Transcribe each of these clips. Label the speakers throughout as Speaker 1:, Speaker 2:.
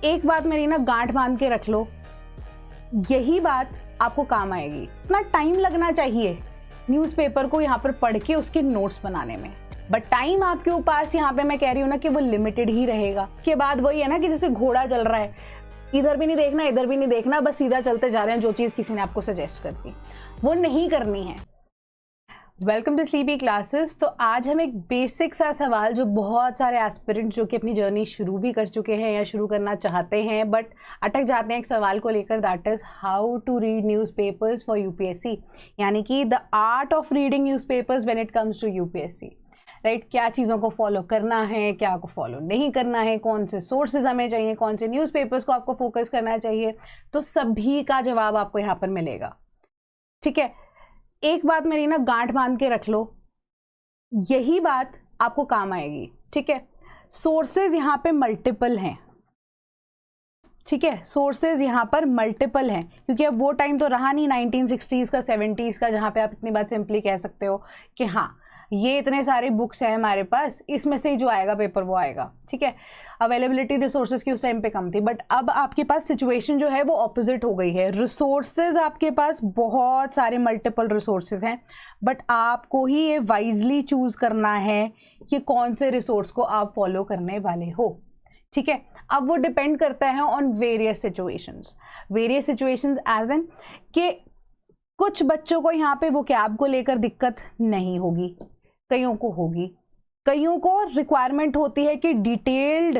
Speaker 1: एक बात मेरी ना गांठ बांध के रख लो, यही बात आपको काम आएगी। इतना टाइम लगना चाहिए न्यूज़पेपर को यहाँ पर पढ़ के उसके नोट्स बनाने में, बट टाइम आपके पास यहाँ पे मैं कह रही हूँ ना कि वो लिमिटेड ही रहेगा। के बाद वही है ना कि जैसे घोड़ा चल रहा है, इधर भी नहीं देखना इधर भी नहीं देखना, बस सीधा चलते जा रहे हैं, जो चीज़ किसी ने आपको सजेस्ट कर दी वो नहीं करनी है। Welcome to sleepy classes. तो आज हम एक बेसिक सा सवाल जो बहुत सारे एस्पिरेंट्स जो कि अपनी जर्नी शुरू भी कर चुके हैं या शुरू करना चाहते हैं बट अटक जाते हैं एक सवाल को लेकर, that is how to read newspapers for UPSC, यानी कि the art of reading newspapers when it comes to UPSC. Right, क्या चीज़ों को फॉलो करना है, क्या को फॉलो नहीं करना है, कौन से सोर्सेज हमें चाहिए, कौन से न्यूज़पेपर्स को आपको फोकस करना चाहिए, तो सभी का जवाब आपको यहाँ पर मिलेगा। ठीक है, एक बात मेरी ना गांठ बांध के रख लो, यही बात आपको काम आएगी। ठीक है, सोर्सेज यहाँ पे मल्टीपल हैं। ठीक है, सोर्सेज यहाँ पर मल्टीपल हैं क्योंकि अब वो टाइम तो रहा नहीं 1960s का 70s का जहाँ पे आप इतनी बात सिंपली कह सकते हो कि हाँ ये इतने सारे बुक्स हैं हमारे पास, इसमें से ही जो आएगा पेपर वो आएगा। ठीक है, अवेलेबिलिटी रिसोर्सेज की उस टाइम पे कम थी, बट अब आपके पास सिचुएशन जो है वो ऑपोजिट हो गई है। रिसोर्सेज आपके पास बहुत सारे मल्टीपल रिसोर्सेज हैं, बट आपको ही ये वाइजली चूज करना है कि कौन से रिसोर्स को आप फॉलो करने वाले हो। ठीक है, अब वो डिपेंड करता है on various situations as an कि कुछ बच्चों को यहाँ पे वोकैब को लेकर दिक्कत नहीं होगी, कईयों को होगी, कईयों को रिक्वायरमेंट होती है कि डिटेल्ड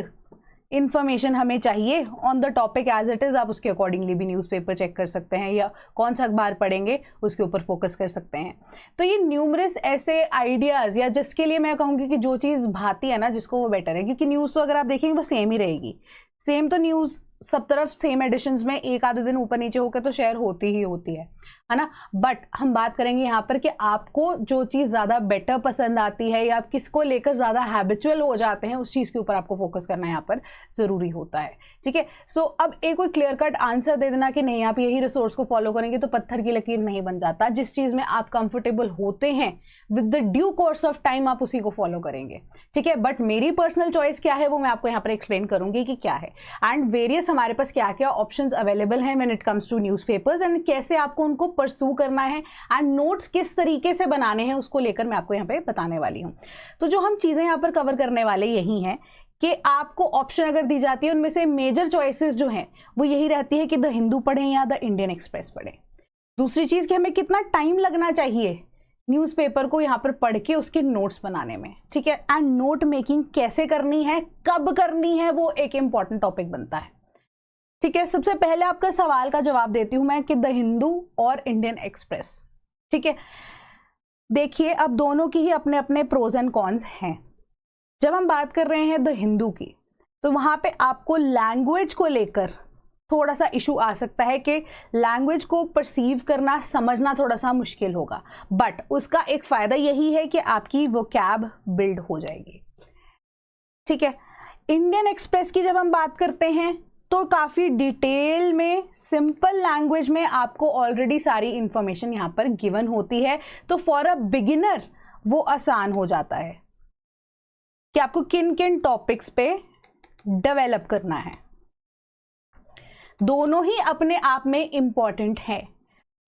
Speaker 1: इंफॉर्मेशन हमें चाहिए on the topic as it is. आप उसके अकॉर्डिंगली भी न्यूज़पेपर चेक कर सकते हैं या कौन सा अखबार पढ़ेंगे उसके ऊपर फोकस कर सकते हैं। तो ये न्यूमरस ऐसे आइडियाज़ या जिसके लिए मैं कहूँगी कि जो चीज़ भाती है ना जिसको वो बेटर है, क्योंकि न्यूज़ तो अगर आप देखेंगे वो सेम ही रहेगी। सेम तो न्यूज़ सब तरफ सेम एडिशंस में एक आधे दिन ऊपर नीचे होकर तो शेयर होती ही होती है ना। बट हम बात करेंगे यहाँ पर कि आपको जो चीज़ ज़्यादा बेटर पसंद आती है या आप किसको लेकर ज़्यादा हैबिचुअल हो जाते हैं उस चीज़ के ऊपर आपको फोकस करना यहाँ पर ज़रूरी होता है। ठीक है, सो अब एक कोई क्लियर कट आंसर दे देना कि नहीं आप यही रिसोर्स को फॉलो करेंगे तो पत्थर की लकीर नहीं बन जाता। जिस चीज़ में आप कंफर्टेबल होते हैं with the due course of time आप उसी को फॉलो करेंगे। ठीक है, बट मेरी पर्सनल चॉइस क्या है वो मैं आपको यहाँ पर एक्सप्लेन करूंगी कि क्या है एंड वेरियस हमारे पास क्या क्या ऑप्शंस अवेलेबल हैं when it comes to newspapers and कैसे आपको उनको परस्यू करना है एंड नोट्स किस तरीके से बनाने हैं उसको लेकर मैं आपको यहाँ पे बताने वाली हूँ। तो जो हम चीजें यहाँ पर कवर करने वाले यही हैं कि आपको ऑप्शन अगर दी जाती है उनमें से मेजर चॉइसेस जो हैं वो यही रहती है कि द हिंदू पढ़ें या द इंडियन एक्सप्रेस पढ़ें। दूसरी चीज कि हमें कितना टाइम लगना चाहिए न्यूज़पेपर को यहाँ पर पढ़ के उसके नोट्स बनाने में। ठीक है, एंड नोट मेकिंग कैसे करनी है, कब करनी है, वो एक इंपॉर्टेंट टॉपिक बनता है। ठीक है, सबसे पहले आपका सवाल का जवाब देती हूं मैं कि द हिंदू और इंडियन एक्सप्रेस। ठीक है, देखिए अब दोनों की ही अपने अपने प्रोज एंड कॉन्स हैं। जब हम बात कर रहे हैं द हिंदू की तो वहां पे आपको लैंग्वेज को लेकर थोड़ा सा इशू आ सकता है कि लैंग्वेज को परसीव करना समझना थोड़ा सा मुश्किल होगा, बट उसका एक फायदा यही है कि आपकी वोकैब बिल्ड हो जाएगी। ठीक है, इंडियन एक्सप्रेस की जब हम बात करते हैं तो काफ़ी डिटेल में सिंपल लैंग्वेज में आपको ऑलरेडी सारी इंफॉर्मेशन यहाँ पर गिवन होती है, तो फॉर अ बिगिनर वो आसान हो जाता है कि आपको किन किन टॉपिक्स पे डेवलप करना है। दोनों ही अपने आप में इंपॉर्टेंट है।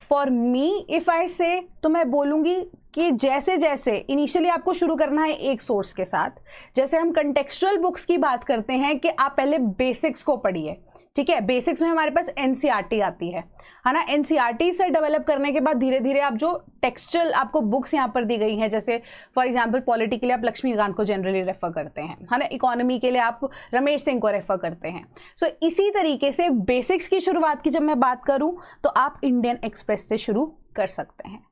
Speaker 1: फॉर मी इफ आई से तो मैं बोलूंगी कि जैसे जैसे इनिशियली आपको शुरू करना है एक सोर्स के साथ, जैसे हम कंटेक्चुअल बुक्स की बात करते हैं कि आप पहले बेसिक्स को पढ़िए। ठीक है, बेसिक्स में हमारे पास एनसीईआरटी आती है ना। एनसीईआरटी से डेवलप करने के बाद धीरे धीरे आप जो टेक्सचुअल आपको बुक्स यहाँ पर दी गई हैं, जैसे फॉर एग्जांपल पॉलिटी के लिए आप लक्ष्मीकांत को जनरली रेफर करते हैं, है ना। इकोनॉमी के लिए आप रमेश सिंह को रेफर करते हैं। सो इसी तरीके से बेसिक्स की शुरुआत की जब मैं बात करूँ तो आप इंडियन एक्सप्रेस से शुरू कर सकते हैं।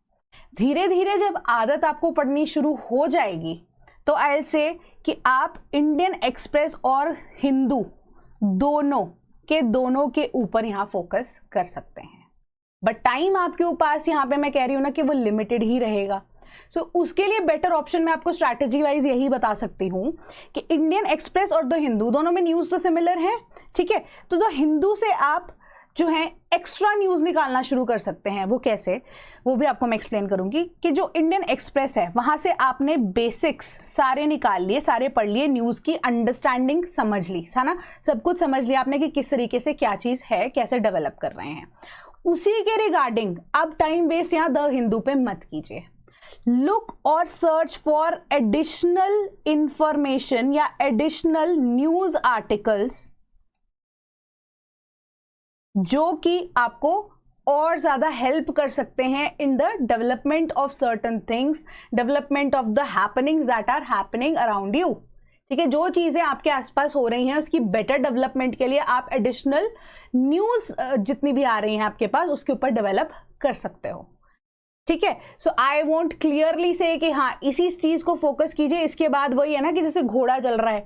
Speaker 1: धीरे धीरे जब आदत आपको पढ़नी शुरू हो जाएगी तो आई विल से कि आप इंडियन एक्सप्रेस और हिंदू दोनों के ऊपर यहाँ फोकस कर सकते हैं, बट टाइम आपके पास यहाँ पे मैं कह रही हूँ ना कि वो लिमिटेड ही रहेगा। सो उसके लिए बेटर ऑप्शन मैं आपको स्ट्रैटेजी वाइज यही बता सकती हूँ कि इंडियन एक्सप्रेस और द हिंदू दोनों में न्यूज़ तो सिमिलर है। ठीक है, तो द हिंदू से आप जो है एक्स्ट्रा न्यूज़ निकालना शुरू कर सकते हैं। वो कैसे, वो भी आपको मैं एक्सप्लेन करूंगी। कि जो इंडियन एक्सप्रेस है वहां से आपने बेसिक्स सारे निकाल लिए, सारे पढ़ लिए, न्यूज़ की अंडरस्टैंडिंग समझ ली, है ना, सब कुछ समझ लिया आपने कि किस तरीके से क्या चीज़ है, कैसे डेवलप कर रहे हैं। उसी के रिगार्डिंग अब टाइम वेस्ट यहाँ द हिंदू पे मत कीजिए। लुक और सर्च फॉर एडिशनल इंफॉर्मेशन या एडिशनल न्यूज आर्टिकल्स जो कि आपको और ज्यादा हेल्प कर सकते हैं in the development of certain things, development of the happenings that are happening around you. ठीक है, जो चीजें आपके आसपास हो रही हैं उसकी बेटर डेवलपमेंट के लिए आप एडिशनल न्यूज जितनी भी आ रही हैं आपके पास उसके ऊपर डेवलप कर सकते हो। ठीक है, सो आई वॉन्ट क्लियरली से कि हाँ इसी चीज को फोकस कीजिए। इसके बाद वही है ना कि जैसे घोड़ा चल रहा है,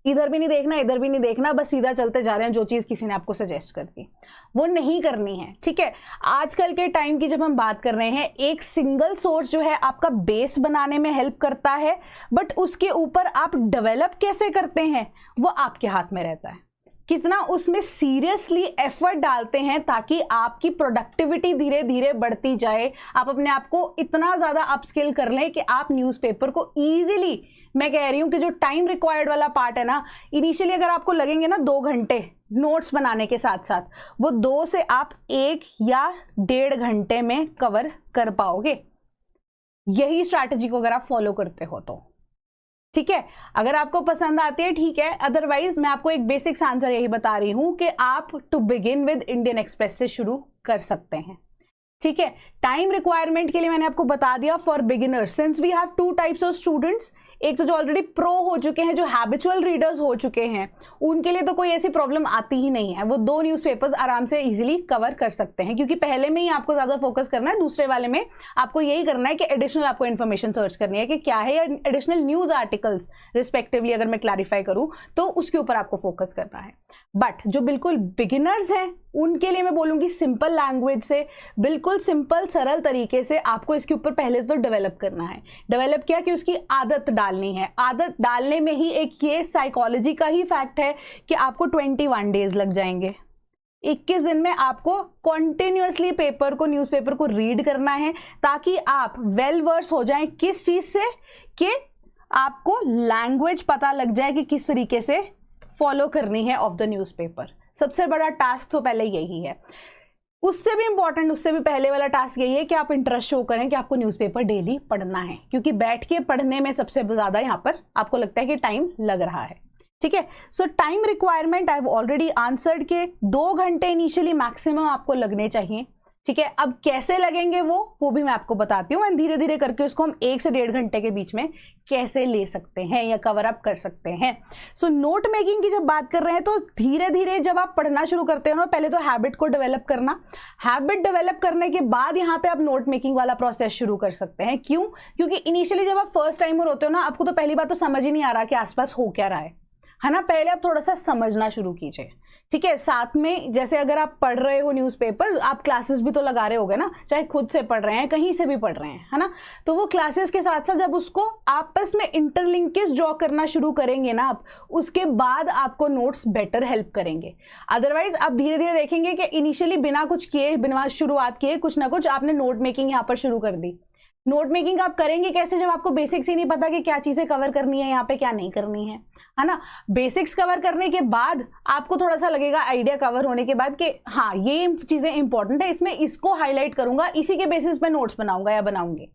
Speaker 1: इधर भी नहीं देखना इधर भी नहीं देखना, बस सीधा चलते जा रहे हैं, जो चीज किसी ने आपको सजेस्ट कर दी वो नहीं करनी है। ठीक है, आजकल के टाइम की जब हम बात कर रहे हैं, एक सिंगल सोर्स जो है आपका बेस बनाने में हेल्प करता है, बट उसके ऊपर आप डेवलप कैसे करते हैं वो आपके हाथ में रहता है। कितना उसमें सीरियसली एफर्ट डालते हैं ताकि आपकी प्रोडक्टिविटी धीरे धीरे बढ़ती जाए, आप अपने आप को इतना ज्यादा अपस्किल कर लें कि आप न्यूज़पेपर को इजीली, मैं कह रही हूं कि जो टाइम रिक्वायर्ड वाला पार्ट है ना, इनिशियली अगर आपको लगेंगे ना 2 घंटे नोट्स बनाने के साथ साथ, वो 2 से आप 1 या 1.5 घंटे में कवर कर पाओगे, यही स्ट्रैटेजी को अगर आप फॉलो करते हो तो। ठीक है, अगर आपको पसंद आती है ठीक है, अदरवाइज मैं आपको एक बेसिक्स आंसर यही बता रही हूं कि आप to begin with Indian Express से शुरू कर सकते हैं। ठीक है, टाइम रिक्वायरमेंट के लिए मैंने आपको बता दिया for beginners, since we have 2 types of students, एक तो जो ऑलरेडी प्रो हो चुके हैं, जो हैबिचुअल रीडर्स हो चुके हैं, उनके लिए तो कोई ऐसी प्रॉब्लम आती ही नहीं है, वो 2 न्यूज़पेपर्स आराम से इजीली कवर कर सकते हैं, क्योंकि पहले में ही आपको ज्यादा फोकस करना है, दूसरे वाले में आपको यही करना है कि एडिशनल आपको इन्फॉर्मेशन सर्च करनी है कि क्या है, या एडिशनल न्यूज आर्टिकल्स रिस्पेक्टिवली अगर मैं क्लैरिफाई करूं तो उसके ऊपर आपको फोकस करना है। बट जो बिल्कुल बिगिनर्स हैं उनके लिए मैं बोलूंगी सिंपल लैंग्वेज से, बिल्कुल सिंपल सरल तरीके से आपको इसके ऊपर पहले तो डेवलप करना है। डेवलप किया कि उसकी आदत डालनी है, आदत डालने में ही एक ये साइकोलॉजी का ही फैक्ट है कि आपको 21 डेज लग जाएंगे। 21 दिन में आपको कॉन्टिन्यूअसली पेपर को, न्यूज़पेपर को रीड करना है ताकि आप वेल वर्स हो जाएं किस चीज से, कि आपको लैंग्वेज पता लग जाए कि किस तरीके से फॉलो करनी है ऑफ द न्यूज़पेपर। सबसे बड़ा टास्क तो पहले यही है। उससे भी इंपॉर्टेंट, उससे भी पहले वाला टास्क यही है कि आप इंटरेस्ट शो करें कि आपको न्यूज़पेपर डेली पढ़ना है, क्योंकि बैठ के पढ़ने में सबसे ज्यादा यहाँ पर आपको लगता है कि टाइम लग रहा है। ठीक है, सो time requirement I have already answered के 2 घंटे इनिशियली मैक्सिमम आपको लगने चाहिए। ठीक है, अब कैसे लगेंगे वो भी मैं आपको बताती हूँ, एंड धीरे धीरे करके उसको हम 1 से 1.5 घंटे के बीच में कैसे ले सकते हैं या कवर अप कर सकते हैं। सो नोट मेकिंग की जब बात कर रहे हैं तो धीरे धीरे जब आप पढ़ना शुरू करते हो ना, पहले तो हैबिट को डेवलप करना, हैबिट डेवलप करने के बाद यहाँ पे आप नोट मेकिंग वाला प्रोसेस शुरू कर सकते हैं। क्यों? क्योंकि इनिशियली जब आप फर्स्ट टाइमर होते हो ना, आपको तो पहली बात तो समझ ही नहीं आ रहा कि आसपास हो क्या रहा है ना, पहले आप थोड़ा सा समझना शुरू कीजिए। ठीक है, साथ में जैसे अगर आप पढ़ रहे हो न्यूज़पेपर, आप क्लासेस भी तो लगा रहे होगे ना, चाहे खुद से पढ़ रहे हैं कहीं से भी पढ़ रहे हैं, है ना, तो वो क्लासेस के साथ साथ जब उसको आपस में इंटरलिंकेज ड्रॉ करना शुरू करेंगे ना आप, उसके बाद आपको नोट्स बेटर हेल्प करेंगे। अदरवाइज आप धीरे धीरे देखेंगे कि इनिशियली बिना कुछ किए, बिना शुरुआत किए कुछ ना कुछ आपने नोट मेकिंग यहाँ पर शुरू कर दी। नोट मेकिंग आप करेंगे कैसे जब आपको बेसिक्स ही नहीं पता कि क्या चीजें कवर करनी है यहाँ पे, क्या नहीं करनी है ना। बेसिक्स कवर करने के बाद आपको थोड़ा सा लगेगा आइडिया कवर होने के बाद कि हाँ ये चीजें इंपॉर्टेंट है, इसमें इसको हाईलाइट करूंगा, इसी के बेसिस पे नोट्स बनाऊंगा या बनाऊंगी,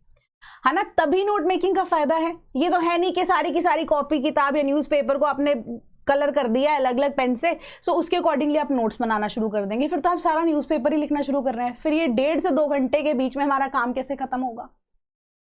Speaker 1: है ना, तभी नोट मेकिंग का फायदा है। ये तो है नहीं कि सारी की सारी कॉपी किताब या न्यूज़पेपर को आपने कलर कर दिया अलग अलग पेन से, सो उसके अकॉर्डिंगली आप नोट्स बनाना शुरू कर देंगे, फिर तो आप सारा न्यूज़पेपर ही लिखना शुरू कर रहे हैं, फिर ये 1.5 से 2 घंटे के बीच में हमारा काम कैसे खत्म होगा,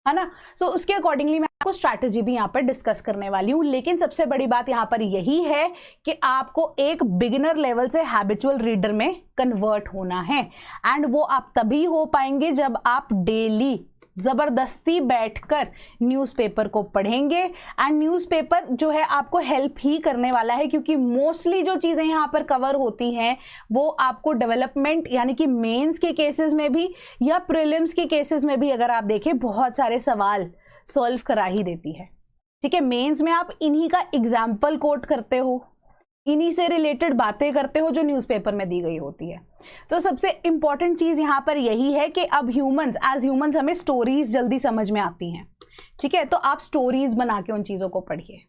Speaker 1: है ना। सो उसके अकॉर्डिंगली मैं आपको स्ट्रैटेजी भी यहाँ पर डिस्कस करने वाली हूँ, लेकिन सबसे बड़ी बात यहाँ पर यही है कि आपको एक बिगिनर लेवल से हैबिचुअल रीडर में कन्वर्ट होना है, एंड वो आप तभी हो पाएंगे जब आप डेली जबरदस्ती बैठकर न्यूज़पेपर को पढ़ेंगे। एंड न्यूज़पेपर जो है आपको हेल्प ही करने वाला है, क्योंकि मोस्टली जो चीज़ें यहाँ पर कवर होती हैं वो आपको डेवलपमेंट यानी कि मेंस के केसेस में भी या प्रीलिम्स के केसेस में भी अगर आप देखें बहुत सारे सवाल सॉल्व करा ही देती है। ठीक है, मेंस में आप इन्हीं का एग्जाम्पल कोट करते हो, इन्हीं से रिलेटेड बातें करते हो जो न्यूज़पेपर में दी गई होती है। तो सबसे इंपॉर्टेंट चीज़ यहाँ पर यही है कि अब एज ह्यूमंस हमें स्टोरीज जल्दी समझ में आती हैं, ठीक है। तो आप स्टोरीज बना के उन चीज़ों को पढ़िए।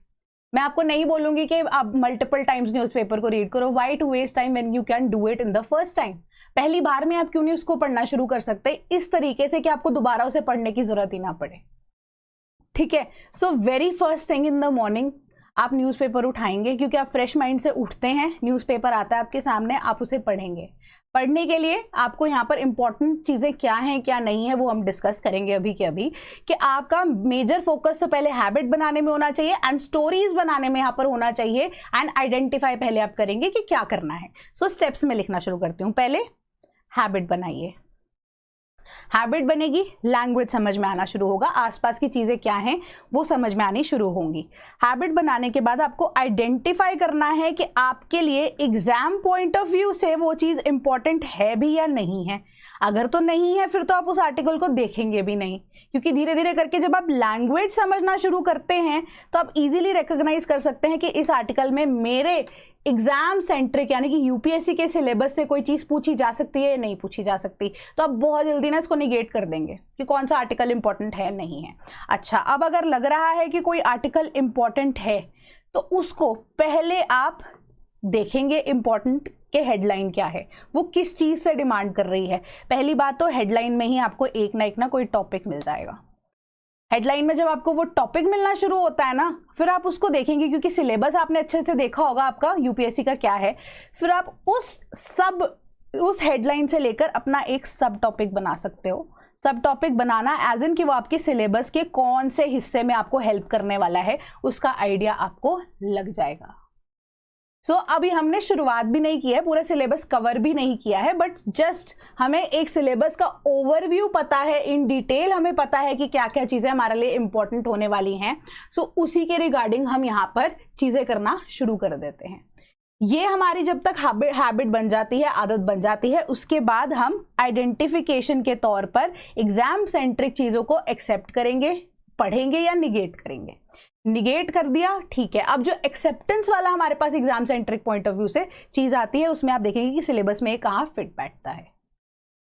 Speaker 1: मैं आपको नहीं बोलूंगी कि आप मल्टीपल टाइम्स न्यूज़पेपर को रीड करो, why to waste time when you can do it in the first time. पहली बार में आप क्यों नहीं उसको पढ़ना शुरू कर सकते इस तरीके से कि आपको दोबारा उसे पढ़ने की जरूरत ही ना पड़े, ठीक है। So very first thing in the morning आप न्यूज़पेपर उठाएंगे, क्योंकि आप फ्रेश माइंड से उठते हैं, न्यूज़पेपर आता है आपके सामने, आप उसे पढ़ेंगे। पढ़ने के लिए आपको यहाँ पर इंपॉर्टेंट चीज़ें क्या हैं क्या नहीं है वो हम डिस्कस करेंगे अभी के अभी, कि आपका मेजर फोकस तो पहले हैबिट बनाने में होना चाहिए एंड स्टोरीज बनाने में यहाँ पर होना चाहिए, एंड आइडेंटिफाई पहले आप करेंगे कि क्या करना है। सो स्टेप्स में लिखना शुरू करती हूँ। पहले हैबिट बनाइए, हैबिट बनेगी, लैंग्वेज समझ में आना शुरू होगा, आसपास की चीज़ें क्या हैं वो समझ में आनी शुरू होंगी। हैबिट बनाने के बाद आपको आइडेंटिफाई करना है कि आपके लिए एग्जाम पॉइंट ऑफ व्यू से वो चीज़ इंपॉर्टेंट है भी या नहीं है। अगर तो नहीं है फिर तो आप उस आर्टिकल को देखेंगे भी नहीं, क्योंकि धीरे धीरे करके जब आप लैंग्वेज समझना शुरू करते हैं तो आप इजीली रिकॉग्नाइज कर सकते हैं कि इस आर्टिकल में मेरे एग्जाम सेंट्रिक यानी कि यूपीएससी के सिलेबस से कोई चीज़ पूछी जा सकती है या नहीं पूछी जा सकती। तो आप बहुत जल्दी ना इसको निगेट कर देंगे कि कौन सा आर्टिकल इंपॉर्टेंट है नहीं है। अच्छा, अब अगर लग रहा है कि कोई आर्टिकल इंपॉर्टेंट है तो उसको पहले आप देखेंगे इंपॉर्टेंट के हेडलाइन क्या है, वो किस चीज़ से डिमांड कर रही है। पहली बात तो हेडलाइन में ही आपको एक ना कोई टॉपिक मिल जाएगा। हेडलाइन में जब आपको वो टॉपिक मिलना शुरू होता है ना, फिर आप उसको देखेंगे, क्योंकि सिलेबस आपने अच्छे से देखा होगा आपका यूपीएससी का क्या है। फिर आप उस हेडलाइन से लेकर अपना एक सब टॉपिक बना सकते हो। सब टॉपिक बनाना एज इन कि वो आपके सिलेबस के कौन से हिस्से में आपको हेल्प करने वाला है, उसका आइडिया आपको लग जाएगा। सो अभी हमने शुरुआत भी नहीं की है, पूरा सिलेबस कवर भी नहीं किया है, बट जस्ट हमें एक सिलेबस का ओवरव्यू पता है, इन डिटेल हमें पता है कि क्या क्या चीज़ें हमारे लिए इंपॉर्टेंट होने वाली हैं। सो उसी के रिगार्डिंग हम यहाँ पर चीज़ें करना शुरू कर देते हैं। ये हमारी जब तक हैबिट बन जाती है, आदत बन जाती है, उसके बाद हम आइडेंटिफिकेशन के तौर पर एग्जाम सेंट्रिक चीज़ों को एक्सेप्ट करेंगे, पढ़ेंगे या निगेट करेंगे। निगेट कर दिया, ठीक है। अब जो एक्सेप्टेंस वाला हमारे पास exam centric point of view से चीज आती है, उसमें आप देखेंगे कि सिलेबस में कहाँ फिट बैठता है,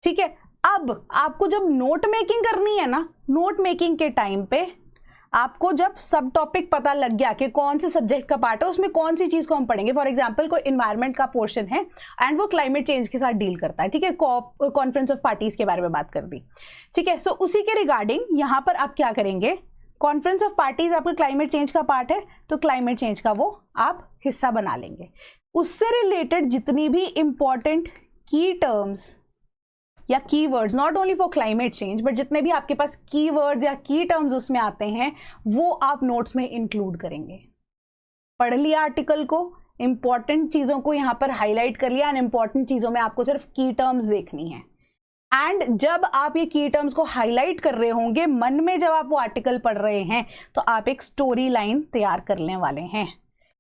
Speaker 1: ठीक है। अब आपको जब नोट मेकिंग करनी है ना, नोट मेकिंग के टाइम पे आपको जब सब टॉपिक पता लग गया कि कौन से सब्जेक्ट का पार्ट है, उसमें कौन सी चीज को हम पढ़ेंगे। फॉर एग्जांपल कोई इन्वायरमेंट का पोर्शन है एंड वो क्लाइमेट चेंज के साथ डील करता है, ठीक है, कॉन्फ्रेंस ऑफ पार्टीज के बारे में बात कर दी, ठीक है। सो उसी के रिगार्डिंग यहाँ पर आप क्या करेंगे, कॉन्फ्रेंस ऑफ पार्टीज आपका क्लाइमेट चेंज का पार्ट है, तो क्लाइमेट चेंज का वो आप हिस्सा बना लेंगे। उससे रिलेटेड जितनी भी इंपॉर्टेंट की टर्म्स या keywords, not only for climate change but जितने भी आपके पास कीवर्ड्स या की टर्म्स उसमें आते हैं, वो आप नोट्स में इंक्लूड करेंगे। पढ़ लिया आर्टिकल को, इंपॉर्टेंट चीज़ों को यहाँ पर हाईलाइट कर लिया, एंड इंपॉर्टेंट चीज़ों में आपको सिर्फ की टर्म्स देखनी है। एंड जब आप ये की टर्म्स को हाईलाइट कर रहे होंगे, मन में जब आप वो आर्टिकल पढ़ रहे हैं, तो आप एक स्टोरी लाइन तैयार करने वाले हैं।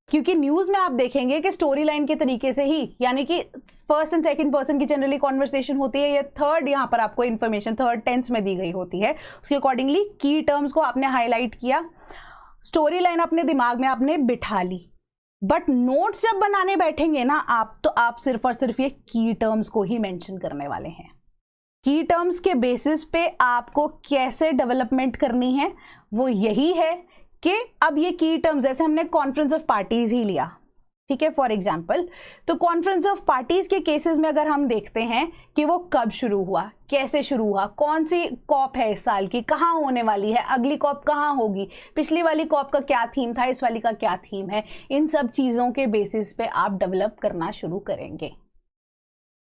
Speaker 1: क्योंकि न्यूज़ में आप देखेंगे कि स्टोरी लाइन के तरीके से ही, यानी कि फर्स्ट एंड सेकंड पर्सन की जनरली कॉन्वर्सेशन होती है, या थर्ड यहाँ पर आपको इन्फॉर्मेशन थर्ड टेंस में दी गई होती है, उसके अकॉर्डिंगली की टर्म्स को आपने हाईलाइट किया, स्टोरी लाइन अपने दिमाग में आपने बिठा ली। बट नोट्स जब बनाने बैठेंगे ना आप, तो आप सिर्फ और सिर्फ ये की टर्म्स को ही मेंशन करने वाले हैं। की टर्म्स के बेसिस पे आपको कैसे डेवलपमेंट करनी है वो यही है कि अब ये की टर्म्स, जैसे हमने कॉन्फ्रेंस ऑफ पार्टीज ही लिया, ठीक है, फॉर एग्जांपल, तो कॉन्फ्रेंस ऑफ पार्टीज के केसेस में अगर हम देखते हैं कि वो कब शुरू हुआ, कैसे शुरू हुआ, कौन सी कॉप है इस साल की, कहाँ होने वाली है, अगली कॉप कहाँ होगी, पिछली वाली कॉप का क्या थीम था, इस वाली का क्या थीम है, इन सब चीज़ों के बेसिस पे आप डेवलप करना शुरू करेंगे,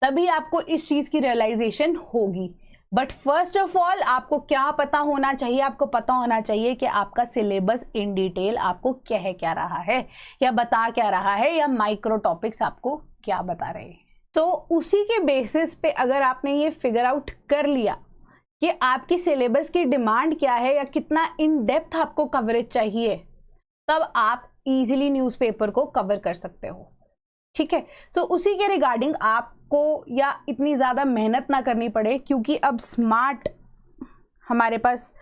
Speaker 1: तभी आपको इस चीज़ की रियलाइजेशन होगी। बट फर्स्ट ऑफ ऑल आपको क्या पता होना चाहिए, आपको पता होना चाहिए कि आपका सिलेबस इन डिटेल आपको कह क्या रहा है, या बता क्या रहा है, या माइक्रो टॉपिक्स आपको क्या बता रहे हैं। तो उसी के बेसिस पे अगर आपने ये फिगर आउट कर लिया कि आपकी सिलेबस की डिमांड क्या है या कितना इन डेप्थ आपको कवरेज चाहिए, तब आप इजीली न्यूज़पेपर को कवर कर सकते हो, ठीक है। तो उसी के रिगार्डिंग आपको या इतनी ज़्यादा मेहनत ना करनी पड़े, क्योंकि अब स्मार्ट हमारे पास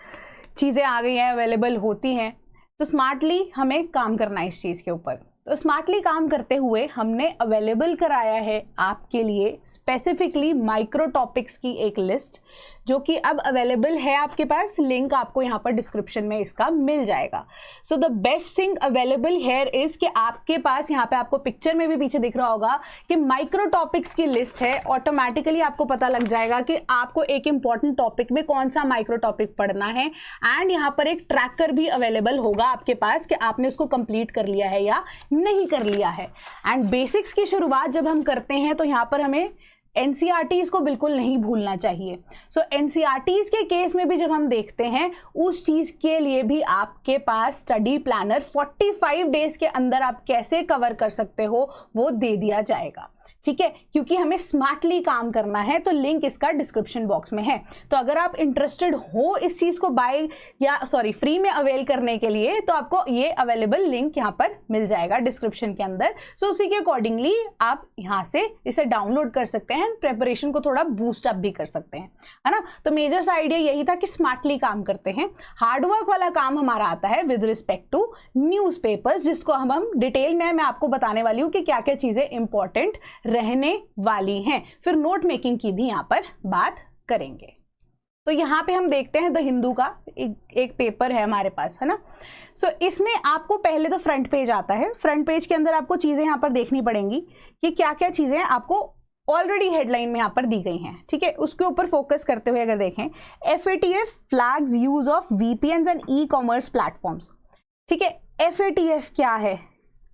Speaker 1: चीज़ें आ गई हैं, अवेलेबल होती हैं, तो स्मार्टली हमें काम करना है इस चीज़ के ऊपर। तो स्मार्टली काम करते हुए हमने अवेलेबल कराया है आपके लिए स्पेसिफिकली माइक्रो टॉपिक्स की एक लिस्ट, जो कि अब अवेलेबल है आपके पास। लिंक आपको यहाँ पर डिस्क्रिप्शन में इसका मिल जाएगा। So the best thing available here is कि आपके पास यहाँ पे आपको पिक्चर में भी पीछे दिख रहा होगा कि माइक्रो टॉपिक्स की लिस्ट है। ऑटोमेटिकली आपको पता लग जाएगा कि आपको एक इंपॉर्टेंट टॉपिक में कौन सा माइक्रो टॉपिक पढ़ना है, एंड यहाँ पर एक ट्रैकर भी अवेलेबल होगा आपके पास कि आपने उसको कंप्लीट कर लिया है या नहीं कर लिया है। एंड बेसिक्स की शुरुआत जब हम करते हैं तो यहाँ पर हमें एनसीईआरटीज को बिल्कुल नहीं भूलना चाहिए। सो एनसीईआरटीज के केस में भी जब हम देखते हैं, उस चीज के लिए भी आपके पास स्टडी प्लानर 45 डेज के अंदर आप कैसे कवर कर सकते हो वो दे दिया जाएगा, ठीक है, क्योंकि हमें स्मार्टली काम करना है। तो लिंक इसका डिस्क्रिप्शन बॉक्स में है। तो अगर आप इंटरेस्टेड हो इस चीज को बाय या फ्री में अवेल करने के लिए, तो आपको ये अवेलेबल लिंक यहाँ पर मिल जाएगा डिस्क्रिप्शन के अंदर। सो उसी के अकॉर्डिंगली आप यहाँ से इसे डाउनलोड कर सकते हैं, प्रेपरेशन को थोड़ा बूस्ट अप भी कर सकते हैं, है ना। तो मेजर सा आइडिया यही था कि स्मार्टली काम करते हैं। हार्डवर्क वाला काम हमारा आता है विद रिस्पेक्ट टू न्यूज़पेपर्स, जिसको हम डिटेल में मैं आपको बताने वाली हूँ कि क्या क्या चीजें इंपॉर्टेंट रहने वाली हैं। फिर नोट मेकिंग की भी यहां पर बात करेंगे। तो यहां पे हम देखते हैं द हिंदू का एक पेपर है हमारे पास, है ना। सो इसमें आपको पहले तो फ्रंट पेज आता है। फ्रंट पेज के अंदर आपको चीजें यहां पर देखनी पड़ेंगी कि क्या क्या चीजें आपको ऑलरेडी हेडलाइन में यहां पर दी गई हैं, ठीक है। उसके ऊपर फोकस करते हुए अगर देखें, FATF flags use of VPNs and e-commerce platforms, ठीक है। FATF क्या है,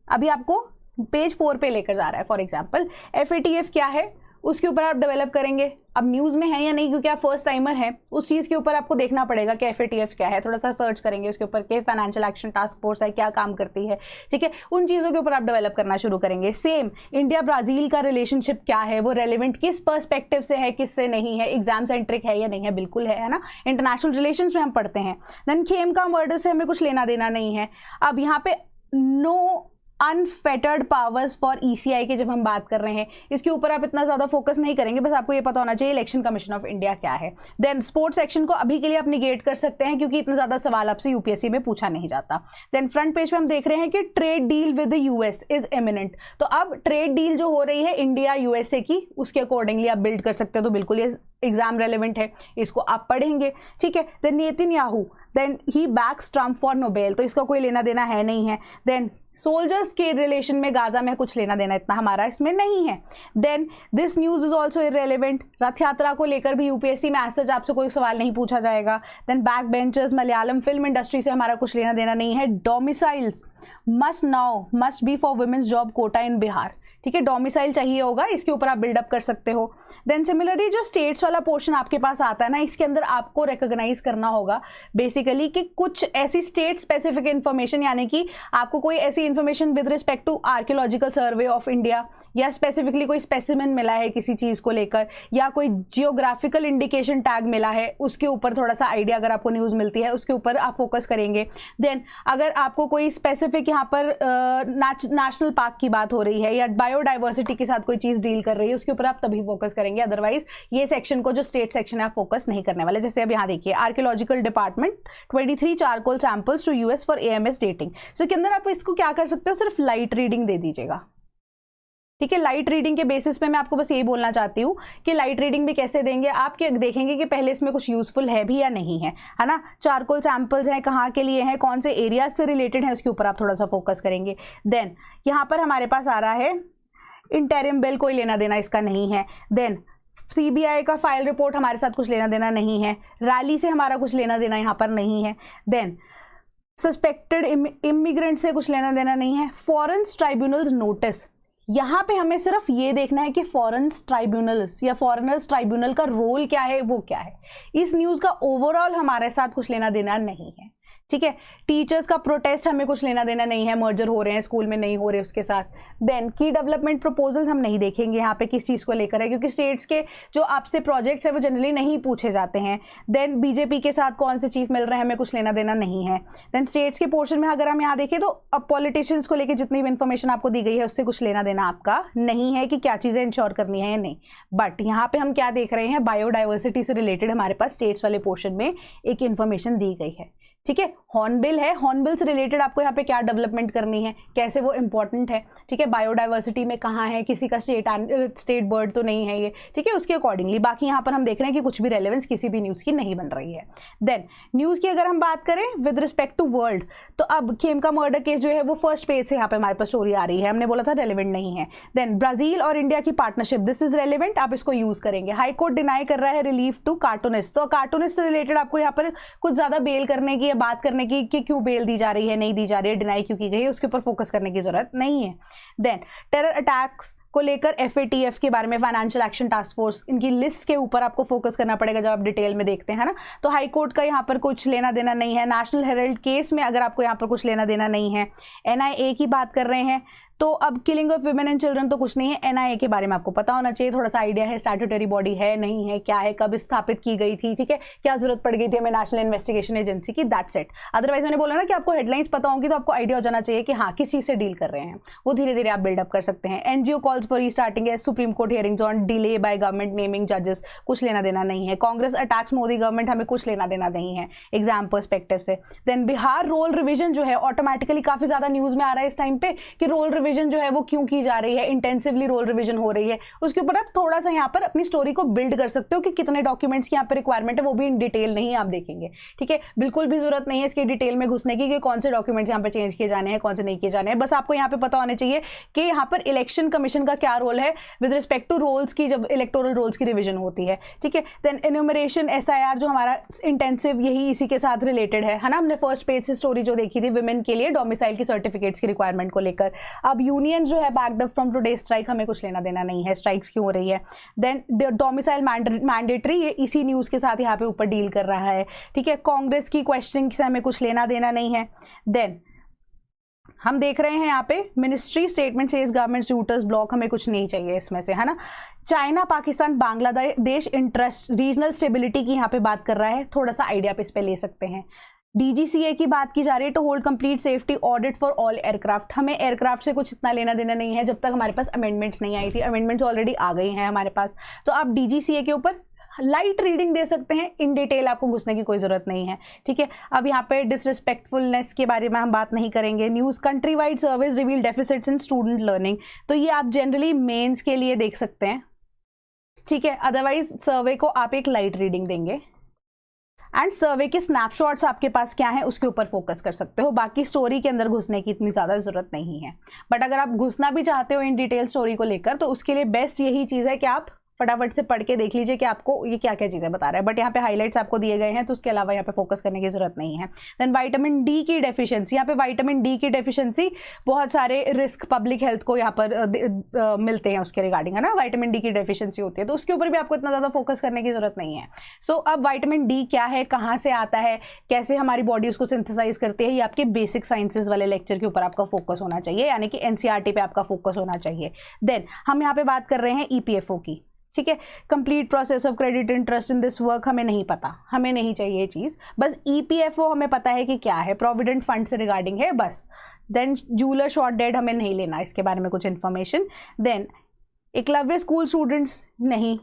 Speaker 1: अभी आपको पेज 4 पे लेकर जा रहा है। फॉर एग्जाम्पल FATF क्या है, उसके ऊपर आप डेवलप करेंगे। अब न्यूज़ में है या नहीं, क्योंकि आप फर्स्ट टाइमर हैं, उस चीज़ के ऊपर आपको देखना पड़ेगा कि FATF क्या है। थोड़ा सा सर्च करेंगे उसके ऊपर कि फाइनेंशियल एक्शन टास्क फोर्स है, क्या काम करती है, ठीक है। उन चीज़ों के ऊपर आप डेवलप करना शुरू करेंगे। सेम इंडिया ब्राज़ील का रिलेशनशिप क्या है, वो रेलिवेंट किस पर्सपेक्टिव से है, किससे नहीं है, एग्जाम सेंट्रिक है या नहीं है, बिल्कुल है ना। इंटरनेशनल रिलेशंस में हम पढ़ते हैं। देन खेमका मर्डर से हमें कुछ लेना देना नहीं है। अब यहाँ पे no unfettered powers for ECI की जब हम बात कर रहे हैं, इसके ऊपर आप इतना ज्यादा फोकस नहीं करेंगे, बस आपको ये पता होना चाहिए इलेक्शन कमीशन ऑफ इंडिया क्या है। देन स्पोर्ट्स सेक्शन को अभी के लिए आप निगेट कर सकते हैं, क्योंकि इतना ज्यादा सवाल आपसे UPSC में पूछा नहीं जाता। देन फ्रंट पेज पे हम देख रहे हैं कि trade deal with the US is imminent. तो अब ट्रेड डील जो हो रही है इंडिया USA की, उसके अकॉर्डिंगली आप बिल्ड कर सकते हो। तो बिल्कुल ये एग्जाम रेलिवेंट है, इसको आप पढ़ेंगे, ठीक है। Then Netanyahu, then he backs Trump for Nobel, तो इसका कोई लेना देना है नहीं है। देन सोल्जर्स के रिलेशन में गाजा में कुछ लेना देना इतना हमारा इसमें नहीं है। Then this news is also irrelevant. Rath Yatra को लेकर भी UPSC में एज आपसे कोई सवाल नहीं पूछा जाएगा। Then back benchers, Malayalam film industry से हमारा कुछ लेना देना नहीं है। Domiciles must be for women's job quota in Bihar, ठीक है। डोमिसाइल चाहिए होगा, इसके ऊपर आप बिल्डअप कर सकते हो। देन सिमिलरली जो स्टेट्स वाला पोर्शन आपके पास आता है ना, इसके अंदर आपको रिकॉग्नाइज करना होगा बेसिकली कि कुछ ऐसी स्टेट स्पेसिफिक इन्फॉर्मेशन, यानी कि आपको कोई ऐसी information with respect to archaeological survey of India, या स्पेसिफिकली कोई स्पेसिमेन मिला है किसी चीज़ को लेकर, या कोई जियोग्राफिकल इंडिकेशन टैग मिला है, उसके ऊपर थोड़ा सा आइडिया अगर आपको न्यूज़ मिलती है उसके ऊपर आप फोकस करेंगे। देन अगर आपको कोई स्पेसिफिक यहाँ पर नेशनल पार्क की बात हो रही है या बायोडाइवर्सिटी के साथ कोई चीज़ डील कर रही है, उसके ऊपर आप तभी फोकस करेंगे। अदरवाइज ये सेक्शन को, जो स्टेट सेक्शन है, आप फोकस नहीं करने वाले। जैसे अब यहाँ देखिए, archaeological department 23 charcoal samples to US for AMS dating. So के अंदर आप इसको क्या कर सकते हो, सिर्फ लाइट रीडिंग दे दीजिएगा, ठीक है। लाइट रीडिंग के बेसिस पे मैं आपको बस यही बोलना चाहती हूँ कि लाइट रीडिंग भी कैसे देंगे, आप क्या देखेंगे कि पहले इसमें कुछ यूजफुल है भी या नहीं है, है ना। चारकोल सैंपल्स हैं, कहाँ के लिए हैं, कौन से एरियाज से रिलेटेड है, उसके ऊपर आप थोड़ा सा फोकस करेंगे। देन यहाँ पर हमारे पास आ रहा है इंटरिम बिल, कोई लेना देना इसका नहीं है। देन CBI का फाइल रिपोर्ट हमारे साथ कुछ लेना देना नहीं है। रैली से हमारा कुछ लेना देना यहाँ पर नहीं है। देन सस्पेक्टेड इमिग्रेंट से कुछ लेना देना नहीं है। फॉरेन ट्राइब्यूनल्स नोटिस, यहाँ पे हमें सिर्फ ये देखना है कि फॉरेन ट्राइब्यूनल्स या फॉरेनर्स ट्राइब्यूनल का रोल क्या है, वो क्या है। इस न्यूज़ का ओवरऑल हमारे साथ कुछ लेना देना नहीं है, ठीक है। टीचर्स का प्रोटेस्ट हमें कुछ लेना देना नहीं है, मर्जर हो रहे हैं स्कूल में, नहीं हो रहे उसके साथ। देन की डेवलपमेंट प्रपोजल्स हम नहीं देखेंगे यहाँ पे किस चीज़ को लेकर है, क्योंकि स्टेट्स के जो आपसे प्रोजेक्ट्स है वो जनरली नहीं पूछे जाते हैं। देन BJP के साथ कौन से चीफ मिल रहे हैं, हमें कुछ लेना देना नहीं है। देन स्टेट्स के पोर्शन में अगर हम यहाँ देखें तो अब पॉलिटिशियंस को लेकर जितनी भी इन्फॉर्मेशन आपको दी गई है उससे कुछ लेना देना आपका नहीं है कि क्या चीज़ें इंश्योर करनी है या नहीं। बट यहाँ पे हम क्या देख रहे हैं, बायोडाइवर्सिटी से रिलेटेड हमारे पास स्टेट्स वाले पोर्शन में एक इन्फॉर्मेशन दी गई है, ठीक है। हॉर्नबिल है, हॉर्नबिल से रिलेटेड आपको यहाँ पे क्या डेवलपमेंट करनी है, कैसे वो इंपॉर्टेंट है, ठीक है। बायोडाइवर्सिटी में कहाँ है, किसी का स्टेट बर्ड तो नहीं है ये, ठीक है, उसके अकॉर्डिंगली। बाकी यहाँ पर हम देख रहे हैं कि कुछ भी रेलेवेंस किसी भी न्यूज़ की नहीं बन रही है। देन न्यूज़ की अगर हम बात करें विद रिस्पेक्ट टू वर्ल्ड, तो अब खेमका मर्डर केस जो है वो फर्स्ट पेज से यहाँ पे हमारे पास स्टोरी आ रही है, हमने बोला था रेलेवेंट नहीं है। देन ब्राजील और इंडिया की पार्टनरशिप, दिस इज रेलेवेंट, आप इसको यूज करेंगे। हाई कोर्ट डिनाई कर रहा है रिलीफ टू कार्टूनिस्ट, तो कार्टूनिस्ट से रिलेटेड आपको यहाँ पर कुछ ज्यादा बेल करने की या बात करने की कि क्यों बेल दी जा रही है, नहीं दी जा रही है, डिनाई क्यों की गई है, उसके ऊपर फोकस करने की जरूरत नहीं है। देन टेरर अटैक्स को लेकर FATF के बारे में, फाइनेंशियल एक्शन टास्क फोर्स, इनकी लिस्ट के ऊपर आपको फोकस करना पड़ेगा जब आप डिटेल में देखते हैं ना। तो हाई कोर्ट का यहाँ पर कुछ लेना देना नहीं है। नेशनल हेराल्ड केस में अगर आपको यहाँ पर कुछ लेना देना नहीं है। NIA की बात कर रहे हैं, तो अब killing of women and children तो कुछ नहीं है। NIA के बारे में आपको पता होना चाहिए, थोड़ा सा आइडिया है, स्टैट्यूटरी बॉडी है नहीं है, क्या है, कब स्थापित की गई थी, ठीक है, क्या जरूरत पड़ गई थी हमें नेशनल इन्वेस्टिगेशन एजेंसी की, दैट्स इट। अदरवाइज मैंने बोला ना कि आपको हेडलाइंस पता होंगी तो आपको आइडिया हो जाना चाहिए कि हाँ किस चीज से डील कर रहे हैं, वो धीरे धीरे आप बिल्डअप कर सकते हैं। NGO कॉल्स फॉर रीस्टार्टिंग है, supreme court hearings on delay by government naming जजेस, कुछ लेना देना नहीं है। कांग्रेस अटैक्स मोदी गवर्नमेंट, हमें कुछ लेना देना नहीं है एग्जाम पर्सपेक्टिव से। देन बिहार रोल रिविजन जो है, ऑटोमेटिकली काफी ज्यादा न्यूज में आ रहा है इस टाइम पे कि रोल रिविजन जो है वो क्यों की जा रही है, इंटेंसिवली रोल रिवीजन हो रही है, उसके ऊपर आप थोड़ा सा यहाँ पर अपनी स्टोरी को बिल्ड कर सकते हो कि कितने डॉक्यूमेंट्स की यहाँ पे रिक्वायरमेंट है, वो भी इन डिटेल नहीं आप देखेंगे, ठीक है। बिल्कुल भी जरूरत नहीं है इसकी डिटेल में घुसने की कि कौन से डॉक्यूमेंट्स यहाँ पे चेंज किए जाने हैं, कौन से नहीं किए जाने हैं। बस आपको यहाँ पे पता होना चाहिए कि यहाँ पर इलेक्शन कमीशन का क्या रोल है विद रिस्पेक्ट टू रोल्स की, जब इलेक्टोरल रोल्स की रिविजन होती है, ठीक है। देन एन्यूमरेशन SIR जो हमारा इंटेंसिव, यही इसी के साथ रिलेटेड है ना। हमने फर्स्ट पेज से स्टोरी जो देखी थी वुमेन के लिए डोमिसाइल की सर्टिफिकेट्स की रिक्वायरमेंट को लेकर। अब यूनियन जो है backed up from today strike, हमें कुछ लेना देना नहीं है, स्ट्राइक्स क्यों हो रही है। देन डोमिसाइल मैंडेटरी, ये इसी न्यूज के साथ यहाँ पे ऊपर डील कर रहा है, ठीक है। कांग्रेस की क्वेश्चनिंग से हमें कुछ लेना देना नहीं है। देन हम देख रहे हैं यहाँ पे ministry statement says government shooters block, हमें कुछ नहीं चाहिए इसमें से, है ना। China Pakistan Bangladesh interest regional stability की यहाँ पे बात कर रहा है, थोड़ा सा आइडिया पे इस पे ले सकते हैं। DGCA की बात की जा रही है, to hold complete safety audit for all aircraft, हमें एयरक्राफ्ट से कुछ इतना लेना देना नहीं है जब तक हमारे पास अमेंडमेंट्स नहीं आई थी। अमेंडमेंट्स ऑलरेडी आ गई हैं हमारे पास, तो आप DGCA के ऊपर लाइट रीडिंग दे सकते हैं, इन डिटेल आपको घुसने की कोई जरूरत नहीं है, ठीक है। अब यहाँ पे डिसरिस्पेक्टफुलनेस के बारे में हम बात नहीं करेंगे। News country wide service reveal deficits इन स्टूडेंट लर्निंग, तो ये आप जनरली मेंस के लिए देख सकते हैं, ठीक है। अदरवाइज सर्वे को आप एक लाइट रीडिंग देंगे एंड सर्वे के स्नैपशॉट्स आपके पास क्या है उसके ऊपर फोकस कर सकते हो। बाकी स्टोरी के अंदर घुसने की इतनी ज़्यादा ज़रूरत नहीं है, बट अगर आप घुसना भी चाहते हो इन डिटेल स्टोरी को लेकर तो उसके लिए बेस्ट यही चीज़ है कि आप फटाफट से पढ़ के देख लीजिए कि आपको ये क्या क्या चीज़ें बता रहा है। बट यहाँ पे हाइलाइट्स आपको दिए गए हैं तो उसके अलावा यहाँ पे फोकस करने की जरूरत नहीं है। देन विटामिन डी की डेफिशिएंसी, यहाँ पे विटामिन डी की डेफिशिएंसी बहुत सारे रिस्क पब्लिक हेल्थ को यहाँ पर मिलते हैं उसके रिगार्डिंग, है ना। विटामिन डी की डेफिशिएंसी होती है तो उसके ऊपर भी आपको इतना ज़्यादा फोकस करने की जरूरत नहीं है। सो अब विटामिन डी क्या है, कहाँ से आता है, कैसे हमारी बॉडी उसको सिंथेसाइज करती है, ये आपके बेसिक साइंसेज वाले लेक्चर के ऊपर आपका फोकस होना चाहिए, यानी कि NCERT पे आपका फोकस होना चाहिए। देन हम यहाँ पे बात कर रहे हैं EPFO की, ठीक है। Complete process of credit interest in this work, हमें नहीं पता, हमें नहीं चाहिए ये चीज़, बस EPFO हमें पता है कि क्या है, प्रोविडेंट फंड से रिगार्डिंग है बस। देन जूलर शॉर्ट डेड, हमें नहीं लेना इसके बारे में कुछ information. Then Eklavya school students नहीं।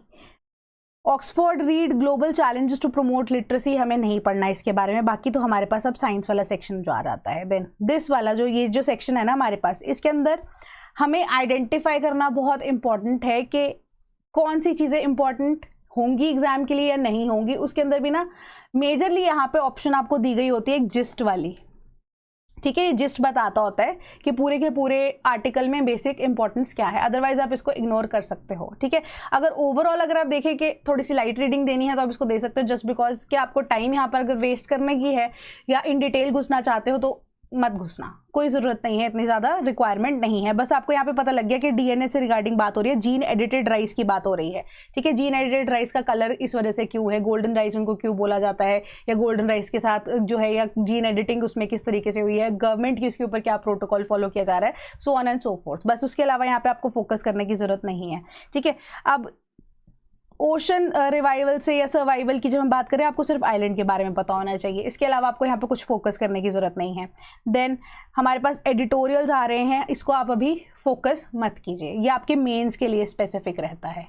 Speaker 1: Oxford read global challenges to promote literacy, हमें नहीं पढ़ना इसके बारे में। बाकी तो हमारे पास अब साइंस वाला सेक्शन जो आ जाता है। देन दिस वाला ये जो सेक्शन है ना हमारे पास, इसके अंदर हमें आइडेंटिफाई करना बहुत इंपॉर्टेंट है कि कौन सी चीज़ें इंपॉर्टेंट होंगी एग्जाम के लिए या नहीं होंगी। उसके अंदर भी ना मेजरली यहाँ पे ऑप्शन आपको दी गई होती है एक जिस्ट वाली, ठीक है। ये जिस्ट बताता होता है कि पूरे के पूरे आर्टिकल में बेसिक इंपॉर्टेंस क्या है, अदरवाइज आप इसको इग्नोर कर सकते हो, ठीक है। अगर ओवरऑल अगर आप देखें कि थोड़ी सी लाइट रीडिंग देनी है तो आप इसको दे सकते हो, जस्ट बिकॉज कि आपको टाइम यहाँ पर अगर वेस्ट करने की है या इन डिटेल घुसना चाहते हो तो मत घुसना, कोई ज़रूरत नहीं है, इतनी ज़्यादा रिक्वायरमेंट नहीं है। बस आपको यहाँ पे पता लग गया कि DNA से रिगार्डिंग बात हो रही है, जीन एडिटेड राइस की बात हो रही है, ठीक है। जीन एडिटेड राइस का कलर इस वजह से क्यों है, गोल्डन राइस उनको क्यों बोला जाता है, या गोल्डन राइस के साथ जो है या जीन एडिटिंग उसमें किस तरीके से हुई है, गवर्नमेंट की उसके ऊपर क्या प्रोटोकॉल फॉलो किया जा रहा है, so on and so fourth. बस उसके अलावा यहाँ पे आपको फोकस करने की जरूरत नहीं है, ठीक है। अब ओशन रिवाइवल से या सर्वाइवल की जब हम बात करें, आपको सिर्फ आइलैंड के बारे में पता होना चाहिए, इसके अलावा आपको यहाँ पे कुछ फोकस करने की ज़रूरत नहीं है। देन हमारे पास एडिटोरियल्स आ रहे हैं, इसको आप अभी फोकस मत कीजिए, ये आपके मेंस के लिए स्पेसिफिक रहता है,